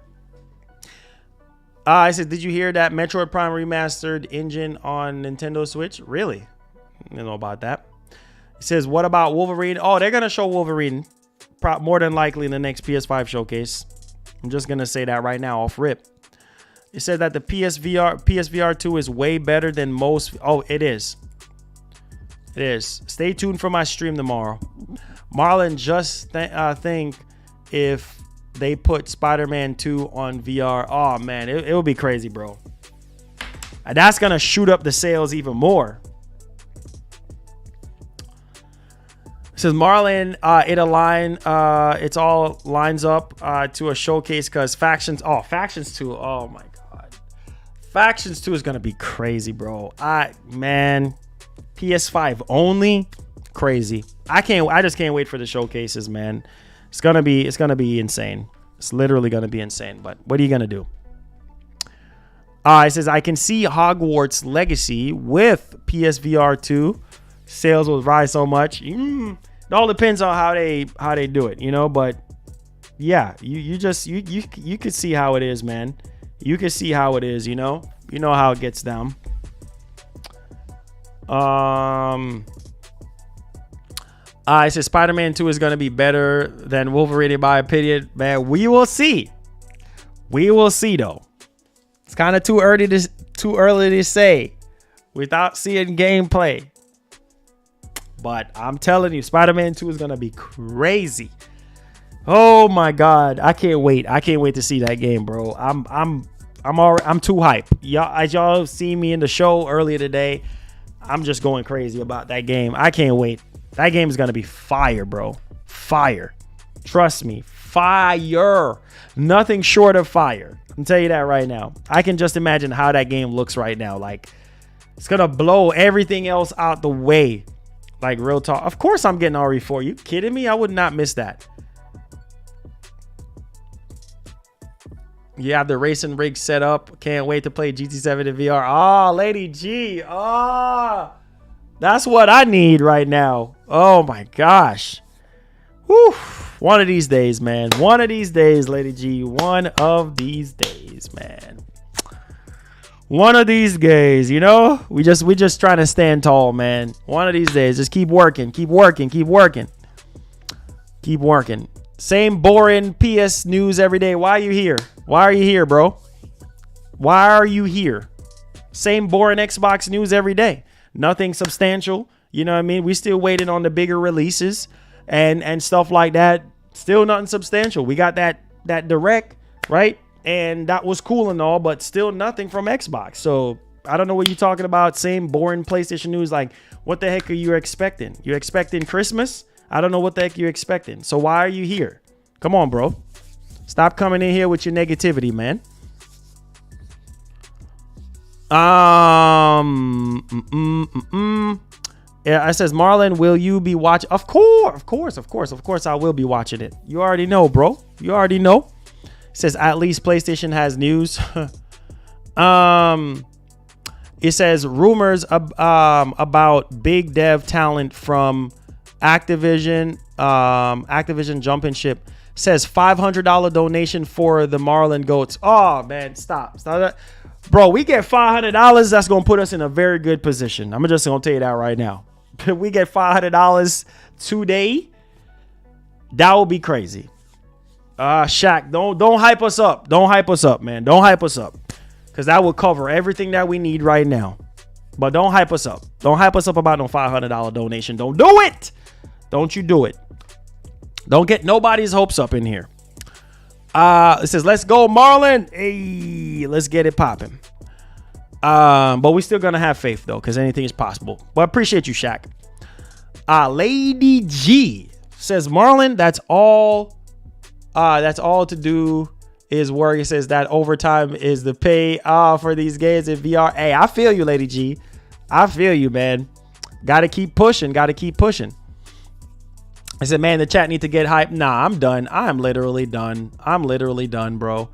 G: I said, did you hear that Metroid Prime remastered engine on Nintendo Switch? Really? I don't know about that. It says, what about Wolverine? Oh, they're going to show Wolverine more than likely in the next PS5 showcase. I'm just going to say that right now off rip. It said that the PSVR 2 is way better than most. Oh, it is. It is. Stay tuned for my stream tomorrow. Marlon, just think if they put Spider-Man 2 on VR. Oh, man, it will be crazy, bro. And that's going to shoot up the sales even more. It says Marlon, it all lines up to a showcase because Factions 2. Oh my god. Factions 2 is gonna be crazy, bro. Man, PS5 only, crazy. I just can't wait for the showcases, man. It's gonna be insane. It's literally gonna be insane. But what are you gonna do? It says I can see Hogwarts Legacy with PSVR 2. Sales will rise so much. It all depends on how they do it, you know. But yeah, you could see how it is, man. You can see how it is, you know. You know how it gets down. I said Spider-Man 2 is gonna be better than Wolverine in my opinion, man. We will see. We will see though. It's kind of too early to say without seeing gameplay. But I'm telling you, Spider-Man 2 is gonna be crazy. Oh my god, I can't wait. I can't wait to see that game, bro. I'm too hype. Y'all see me in the show earlier today. I'm just going crazy about that game. I can't wait. That game is gonna be fire, bro. Fire. Trust me, fire. Nothing short of fire. I can tell you that right now. I can just imagine how that game looks right now. Like, it's gonna blow everything else out the way. Like, real talk. Of course I'm getting RE4. You kidding me? I would not miss that. You have the racing rig set up. Can't wait to play GT7 in VR. Oh, Lady G. Oh, that's what I need right now. Oh my gosh. Whew. One of these days, man. One of these days, Lady G. One of these days, man. One of these days, you know, we just trying to stand tall, man. One of these days, just keep working, keep working, keep working, keep working. Same boring PS news every day. Why are you here? Why are you here, bro? Why are you here? Same boring Xbox news every day. Nothing substantial. You know what I mean? We still waiting on the bigger releases and stuff like that. Still nothing substantial. We got that direct, right? And that was cool and all, but still nothing from Xbox. So I don't know what you're talking about. Same boring PlayStation news. Like, what the heck are you expecting? You're expecting Christmas? I don't know what the heck you're expecting. So why are you here? Come on, bro. Stop coming in here with your negativity, man. Yeah, it says, Marlon, will you be watching? Of course, I will be watching it. You already know, bro. You already know. Says at least PlayStation has news. It says rumors about big dev talent from Activision jumping ship. Says $500 donation for the Marlon Goats. Oh man, stop that. Bro, we get $500. That's gonna put us in a very good position. I'm just gonna tell you that right now. We get $500 today. That will be crazy. Shaq, don't hype us up. Don't hype us up, man. Don't hype us up. Because that will cover everything that we need right now. But don't hype us up. Don't hype us up about no $500 donation. Don't do it. Don't you do it. Don't get nobody's hopes up in here. It says, let's go, Marlon. Hey, let's get it popping. But we still gonna have faith though, because anything is possible. But appreciate you, Shaq. Lady G says, Marlon, that's all to do is work. It says that overtime is the pay for these games in VR. Hey, I feel you, Lady G. I feel you, man. Gotta keep pushing. I said, man, the chat need to get hype. Nah, I'm done. I'm literally done. Bro.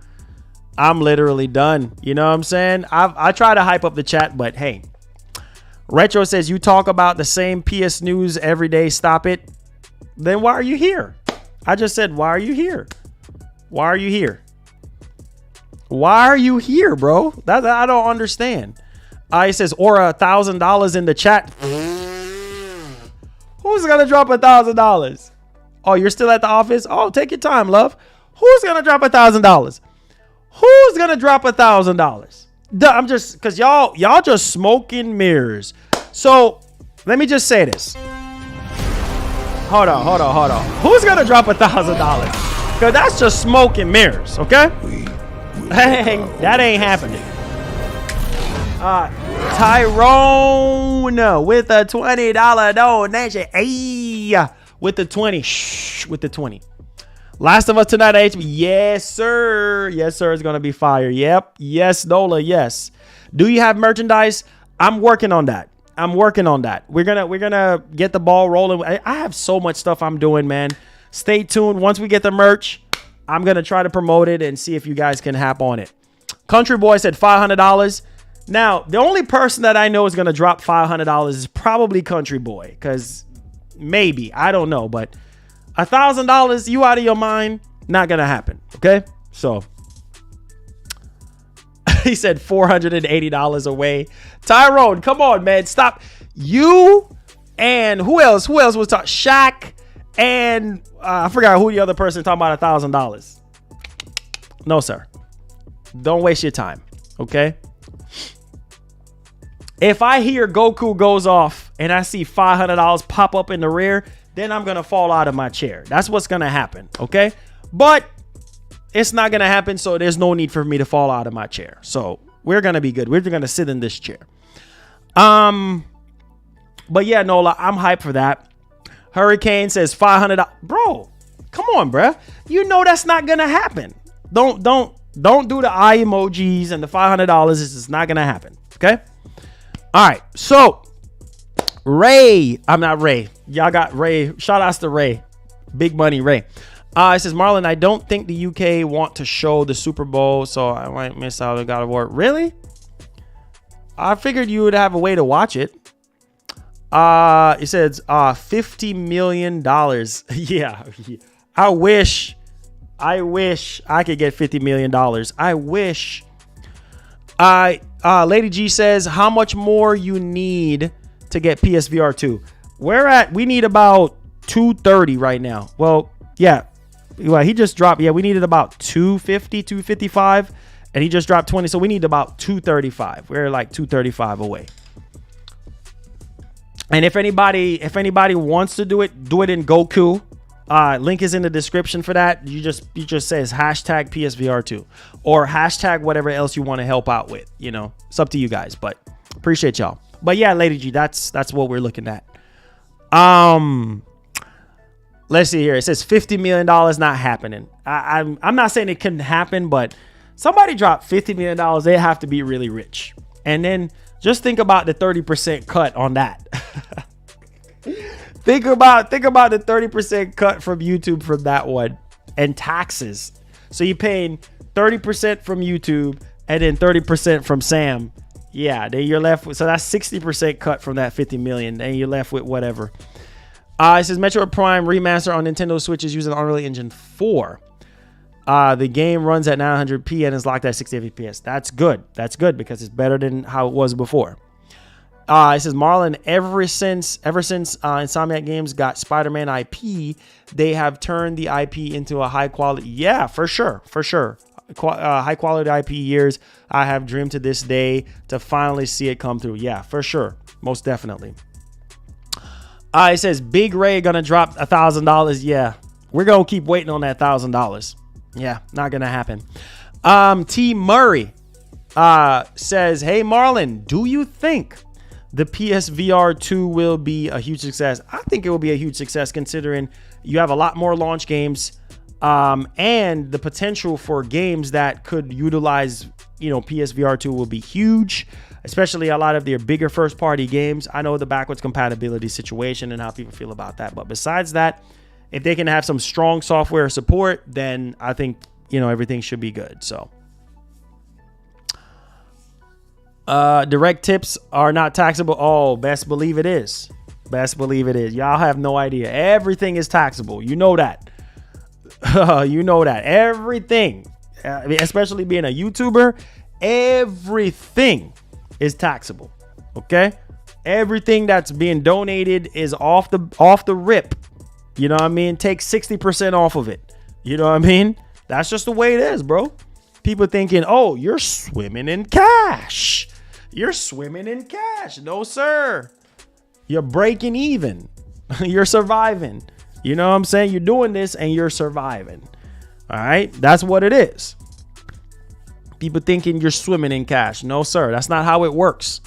G: I'm literally done. You know what I'm saying? I try to hype up the chat, but hey. Retro says, you talk about the same PS news every day. Stop it. Then why are you here? I just said, why are you here? Why are you here? Why are you here, bro? That I don't understand. He says, or $1,000 in the chat. Who's gonna drop $1,000? Oh, you're still at the office? Oh, take your time, love. Who's gonna drop $1,000? Who's gonna drop $1,000? I'm just, cause y'all just smoking mirrors. So let me just say this. Hold on. Who's gonna drop $1,000? Cause that's just smoke and mirrors, okay? Hey, that ain't happening. Tyrone with a $20 donation. Hey, with the 20. Shh, with the 20. Last of Us tonight at HBO. Yes, sir. Yes, sir. It's gonna be fire. Yep. Yes, Nola. Yes. Do you have merchandise? I'm working on that. We're gonna get the ball rolling. I have so much stuff I'm doing, man. Stay tuned. Once we get the merch, I'm gonna try to promote it and see if you guys can hop on it. Country Boy said $500. Now, the only person that I know is gonna drop $500 is probably Country Boy, because maybe, I don't know, but $1,000, you out of your mind, not gonna happen. Okay, so he said $480 away. Tyrone, come on, man, stop. You and who else was talking? Shaq and I forgot who the other person talking about $1,000. No, sir. Don't waste your time. Okay. If I hear Goku goes off and I see $500 pop up in the rear, then I'm going to fall out of my chair. That's what's going to happen. Okay. But it's not going to happen. So there's no need for me to fall out of my chair. So we're going to be good. We're going to sit in this chair. But yeah, Nola, I'm hyped for that. Hurricane says $500. Bro, come on, bruh. You know that's not going to happen. Don't do the eye emojis and the $500. This is not going to happen. Okay. All right. So Ray, I'm not Ray. Y'all got Ray. Shout outs to Ray. Big money Ray. It says, Marlon, I don't think the UK want to show the Super Bowl, so I might miss out on God of War. Really? I figured you would have a way to watch it. It says $50 million. Yeah. I wish I could get $50 million. I wish. Lady G says, how much more you need to get PSVR 2? We need about 230 right now. Well, yeah. Well, he just dropped. Yeah, we needed about 250, 255, and he just dropped 20. So we need about 235. We're like 235 away. And if anybody wants to do it in Goku. Link is in the description for that. You just says hashtag PSVR2 or hashtag whatever else you want to help out with. You know, it's up to you guys, but appreciate y'all. But yeah, Lady G, that's what we're looking at. Let's see here. It says $50 million not happening. I'm not saying it couldn't happen, but somebody dropped $50 million. They have to be really rich. And then just think about the 30% cut on that. Think about the 30% cut from YouTube from that one and taxes. So you're paying 30% from YouTube and then 30% from Sam. Yeah, then you're left with, so that's 60% cut from that 50 million. And you're left with whatever. It says Metroid Prime Remaster on Nintendo Switch is using Unreal Engine 4. The game runs at 900p and is locked at 60 FPS. That's good. That's good because it's better than how it was before. It says Marlon, ever since Insomniac Games got Spider-Man IP, they have turned the IP into a high quality. Yeah, for sure. High quality IP years. I have dreamed to this day to finally see it come through. Yeah, for sure. Most definitely. It says Big Ray gonna drop $1,000. Yeah, we're gonna keep waiting on that $1,000. Yeah, not gonna happen. T Murray says, hey Marlon, do you think the PSVR 2 will be a huge success? I think it will be a huge success considering you have a lot more launch games and the potential for games that could utilize, PSVR 2 will be huge, especially a lot of their bigger first party games. I know the backwards compatibility situation and how people feel about that. But besides that, if they can have some strong software support, then I think, you know, everything should be good. So direct tips are not taxable. Oh, best believe it is. Best believe it is. Y'all have no idea. Everything is taxable. You know that. You know that. Everything, especially being a YouTuber, everything is taxable. Okay? Everything that's being donated is off the rip. You know what I mean? Take 60% off of it. You know what I mean? That's just the way it is, bro. People thinking, oh, you're swimming in cash. You're swimming in cash. No, sir. You're breaking even. You're surviving. You know what I'm saying? You're doing this and you're surviving. All right? That's what it is. People thinking you're swimming in cash. No, sir. That's not how it works.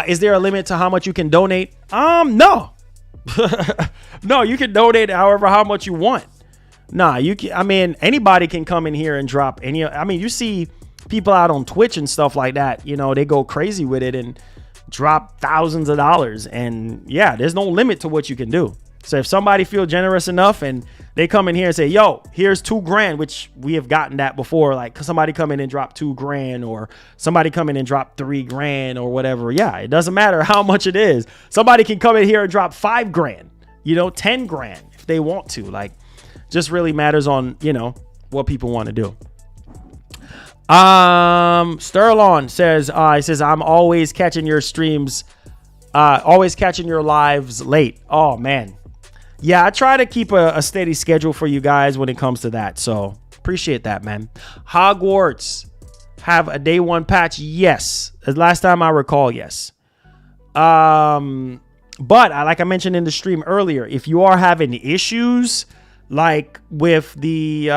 G: Is there a limit to how much you can donate? No. No, you can donate how much you want. Nah, you can, I mean, anybody can come in here and drop any. I mean, you see people out on Twitch and stuff like that. You know, they go crazy with it and drop thousands of dollars. And yeah, there's no limit to what you can do. So if somebody feel generous enough and they come in here and say, yo, here's $2,000, which we have gotten that before, like somebody come in and drop $2,000 or somebody come in and drop $3,000 or whatever. Yeah, it doesn't matter how much it is. Somebody can come in here and drop $5,000, you know, $10,000 if they want to. Like, just really matters on, you know, what people want to do. Sterlon says, he says, I'm always catching your streams, always catching your lives late. Oh, man. Yeah, I try to keep a steady schedule for you guys when it comes to that. So appreciate that, man. Hogwarts have a day one patch. Yes. Last time I recall, yes. But like I mentioned in the stream earlier, if you are having issues like with the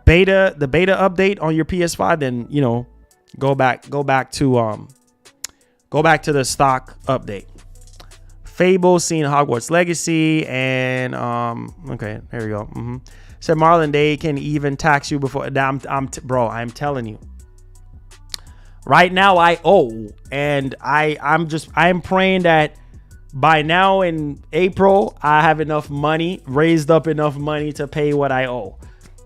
G: beta update on your PS5, then, you know, go back to the stock update. Fable seen Hogwarts Legacy and okay, there we go. Said Marlon, they can even tax you before. Bro, I'm telling you. Right now I owe, and I'm praying that by now in April I have enough money, raised up enough money to pay what I owe.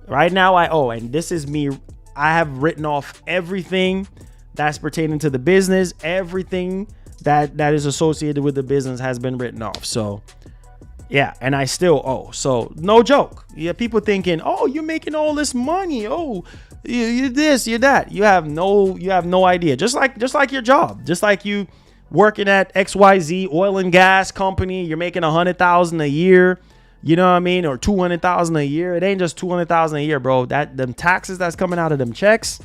G: Right now I owe, and this is me. I have written off everything that's pertaining to the business. Everything that is associated with the business has been written off. So yeah, and I still owe. So no joke. Yeah, people thinking, oh, you're making all this money. Oh, you this, you that. You have no idea. Just like your job. Just like you working at XYZ oil and gas company, you're making $100,000 a year. You know what I mean? Or $200,000 a year. It ain't just $200,000 a year, bro. Them taxes that's coming out of them checks,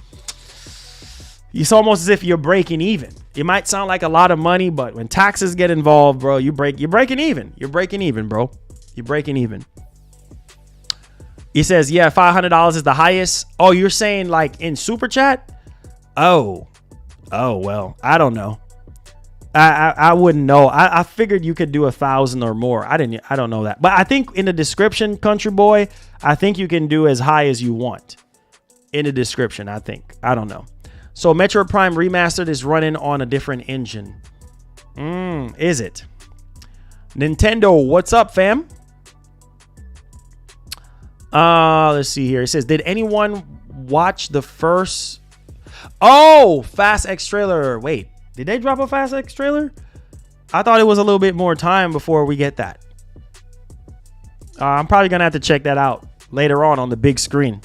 G: it's almost as if you're breaking even. It might sound like a lot of money, but when taxes get involved, bro, you're breaking even. You're breaking even, bro. You're breaking even. He says, yeah, $500 is the highest. Oh, you're saying like in super chat? Oh, well, I don't know. I wouldn't know. I figured you could do 1,000 or more. I don't know that. But I think in the description, country boy, I think you can do as high as you want in the description. I think. I don't know. So Metroid Prime Remastered is running on a different engine. Is it? Nintendo, what's up, fam? Let's see here. It says, did anyone watch the first... Oh, Fast X trailer. Wait, did they drop a Fast X trailer? I thought it was a little bit more time before we get that. I'm probably going to have to check that out later on the big screen.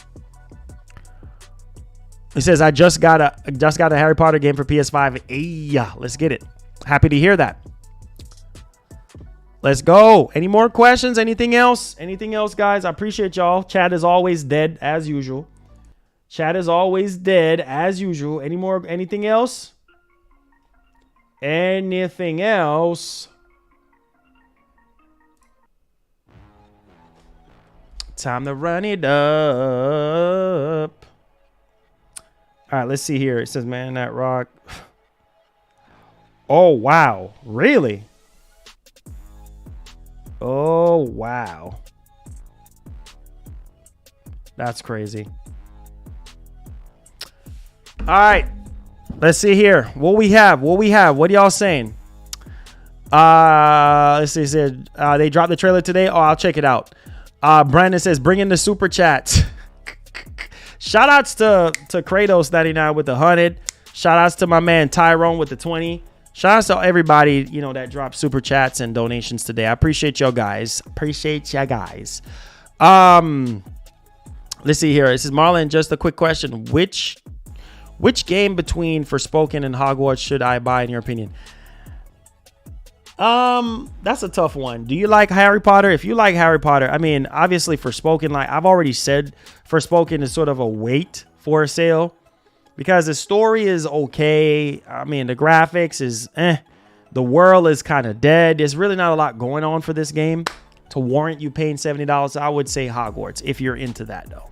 G: He says, I just got a Harry Potter game for PS5. Yeah, let's get it. Happy to hear that. Let's go. Any more questions? Anything else? Anything else, guys? I appreciate y'all. Chat is always dead as usual. Chat is always dead as usual. Anything else? Anything else? Time to run it up. All right, let's see here. It says, man, that rock. Oh, wow. Really? Oh, wow. That's crazy. All right. Let's see here. What we have. What y'all saying? Let's see. It said they dropped the trailer today. Oh, I'll check it out. Brandon says, bring in the super chats. Shout outs to Kratos 99 with the 100. Shout outs to my man Tyrone with the 20. Shout outs to everybody, you know, that dropped super chats and donations today. I appreciate y'all guys. Let's see here. This is Marlon. Just a quick question. Which game between Forspoken and Hogwarts should I buy in your opinion? That's a tough one. Do you like Harry Potter? If you like Harry Potter, I mean, obviously Forspoken, like I've already said, Forspoken is sort of a wait for a sale because the story is okay. I mean, the graphics is the world is kind of dead. There's really not a lot going on for this game to warrant you paying $70. I would say Hogwarts if you're into that though.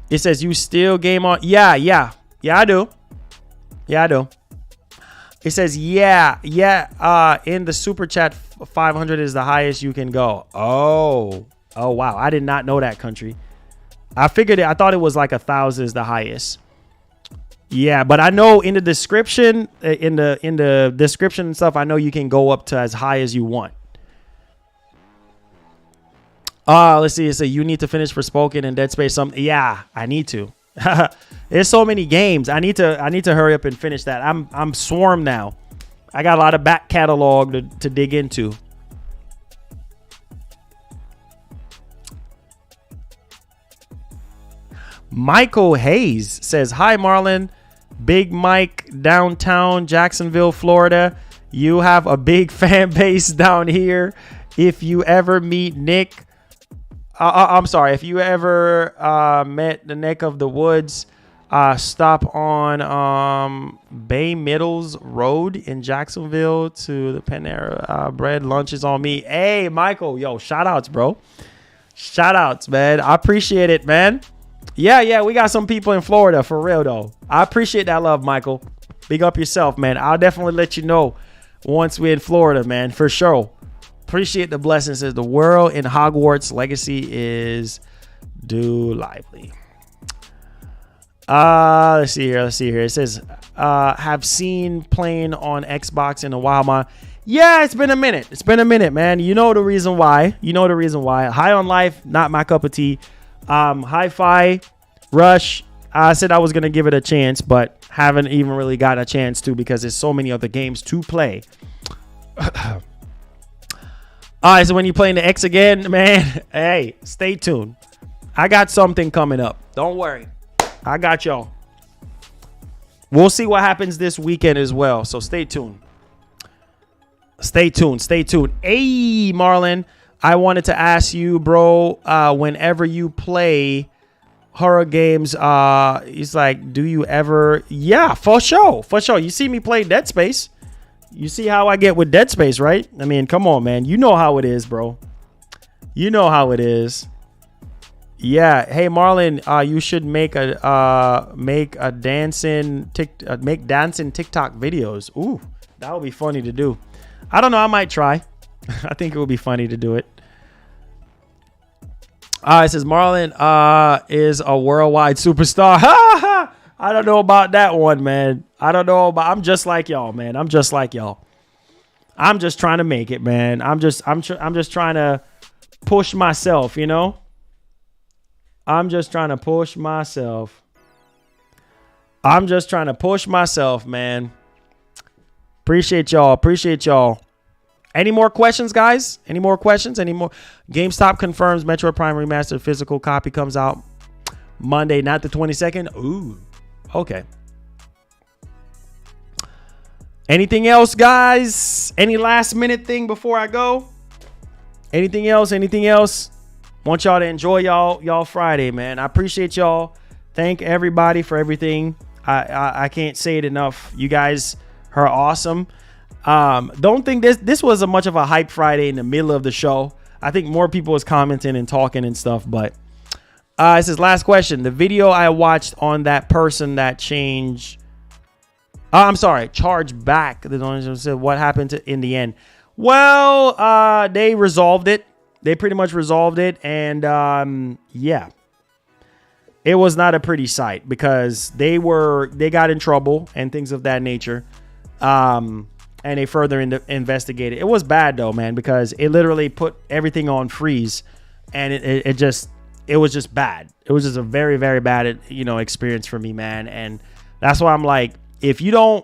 G: It says you still game on. Yeah, I do. It says, yeah. In the super chat, 500 is the highest you can go. Oh, wow. I did not know that, country. I figured it. I thought it was like 1,000 is the highest. Yeah, but I know in the description, in the description and stuff, I know you can go up to as high as you want. Let's see. It says you need to finish Forspoken and Dead Space. Yeah, I need to. There's so many games. I need to hurry up and finish that. I'm swarmed now. I got a lot of back catalog to dig into. Michael Hayes says, hi Marlon, Big Mike, downtown Jacksonville, Florida. You have a big fan base down here. If you ever meet Nick, I'm sorry. If you ever met the neck of the woods, stop on Bay Middles Road in Jacksonville to the Panera Bread. Lunch is on me. Hey, Michael. Yo, shout outs, bro. Shout outs, man. I appreciate it, man. Yeah. We got some people in Florida for real, though. I appreciate that love, Michael. Big up yourself, man. I'll definitely let you know once we're in Florida, man, for sure. Appreciate the blessings. Says the world in Hogwarts Legacy is do lively. Let's see here. It says have seen playing on Xbox in a while, man. Yeah, it's been a minute, man. You know the reason why. High on Life, not my cup of tea. Hi-Fi Rush, I said I was gonna give it a chance, but haven't even really got a chance to because there's so many other games to play. All right, so when you're playing the X again, man, hey, stay tuned. I got something coming up. Don't worry. I got y'all. We'll see what happens this weekend as well, so stay tuned. Stay tuned. Hey, Marlon, I wanted to ask you, bro, whenever you play horror games, it's like, do you ever... Yeah, for sure. You see me play Dead Space. You see how I get with Dead Space, right? I mean, come on, man. You know how it is, bro. You know how it is. Yeah. Hey, Marlon, you should make dancing TikTok videos. Ooh, that would be funny to do. I don't know. I might try. I think it would be funny to do it. It says Marlon is a worldwide superstar. I don't know about that one, man. I'm just like y'all, man. I'm just trying to make it, man. I'm just trying to push myself, you know? I'm just trying to push myself, man. Appreciate y'all. Any more questions, guys? Any more? GameStop confirms Metroid Prime Remastered physical copy comes out Monday, not the 22nd. Ooh, okay. Anything else, guys? Any last minute thing before I go? Anything else? Want y'all to enjoy y'all Friday, man. I appreciate y'all. Thank everybody for everything. I can't say it enough. You guys are awesome. Don't think this was a much of a hype Friday in the middle of the show. I think more people was commenting and talking and stuff, but it says last question. The video I watched on that person that changed charged back. The donation said what happened in the end. Well, they resolved it. They pretty much resolved it, and yeah. it was not a pretty sight because they got in trouble and things of that nature. And they further investigated. It was bad though, man, because it literally put everything on freeze, and it was just bad. It was just a very, very bad, experience for me, man. And that's why I'm like, if you're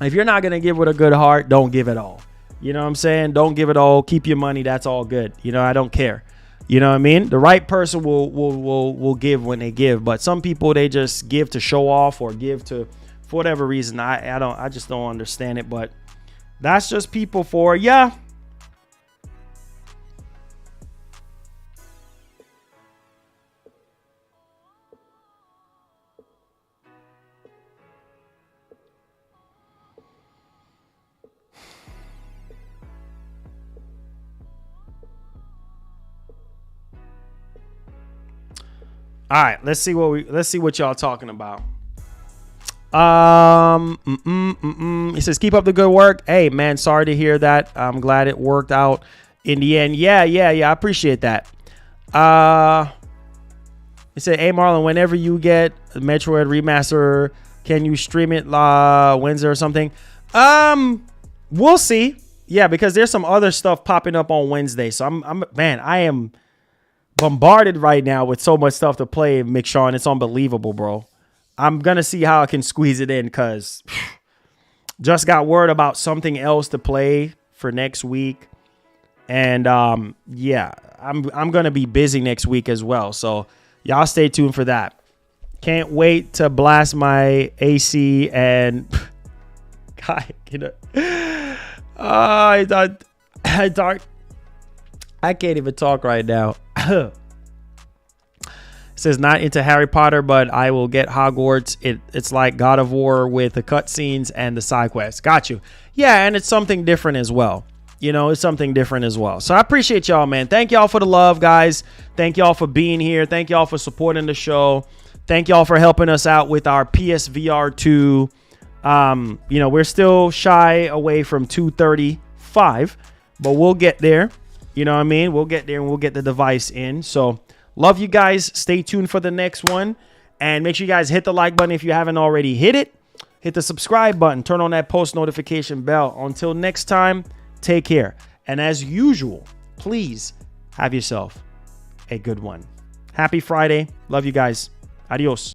G: not going to give with a good heart, don't give it all. You know what I'm saying? Don't give it all. Keep your money. That's all good. I don't care. You know what I mean? The right person will give when they give, but some people, they just give to show off or give to, for whatever reason. I just don't understand it, but that's just people for, yeah. All right, let's see what y'all talking about. He says, keep up the good work. Hey man, sorry to hear that. I'm glad it worked out in the end. Yeah, I appreciate that. He said, hey Marlon, whenever you get Metroid Remaster, can you stream it Wednesday or something? We'll see. Yeah, because there's some other stuff popping up on Wednesday. So I am bombarded right now with so much stuff to play, McShawn. It's unbelievable, bro. I'm gonna see how I can squeeze it in, because just got word about something else to play for next week. And yeah, I'm gonna be busy next week as well. So y'all stay tuned for that. Can't wait to blast my AC and God, I can't even talk right now. Says, not into Harry Potter, but I will get Hogwarts. It's like God of War with the cutscenes and the side quests. Got you. Yeah, and it's something different as well. It's something different as well. So I appreciate y'all, man. Thank y'all for the love, guys. Thank y'all for being here. Thank y'all for supporting the show. Thank y'all for helping us out with our PSVR 2. We're still shy away from 235, but we'll get there. You know what I mean? We'll get there and we'll get the device in. So love you guys. Stay tuned for the next one. And make sure you guys hit the like button if you haven't already hit it. Hit the subscribe button. Turn on that post notification bell. Until next time, take care. And as usual, please have yourself a good one. Happy Friday. Love you guys. Adios.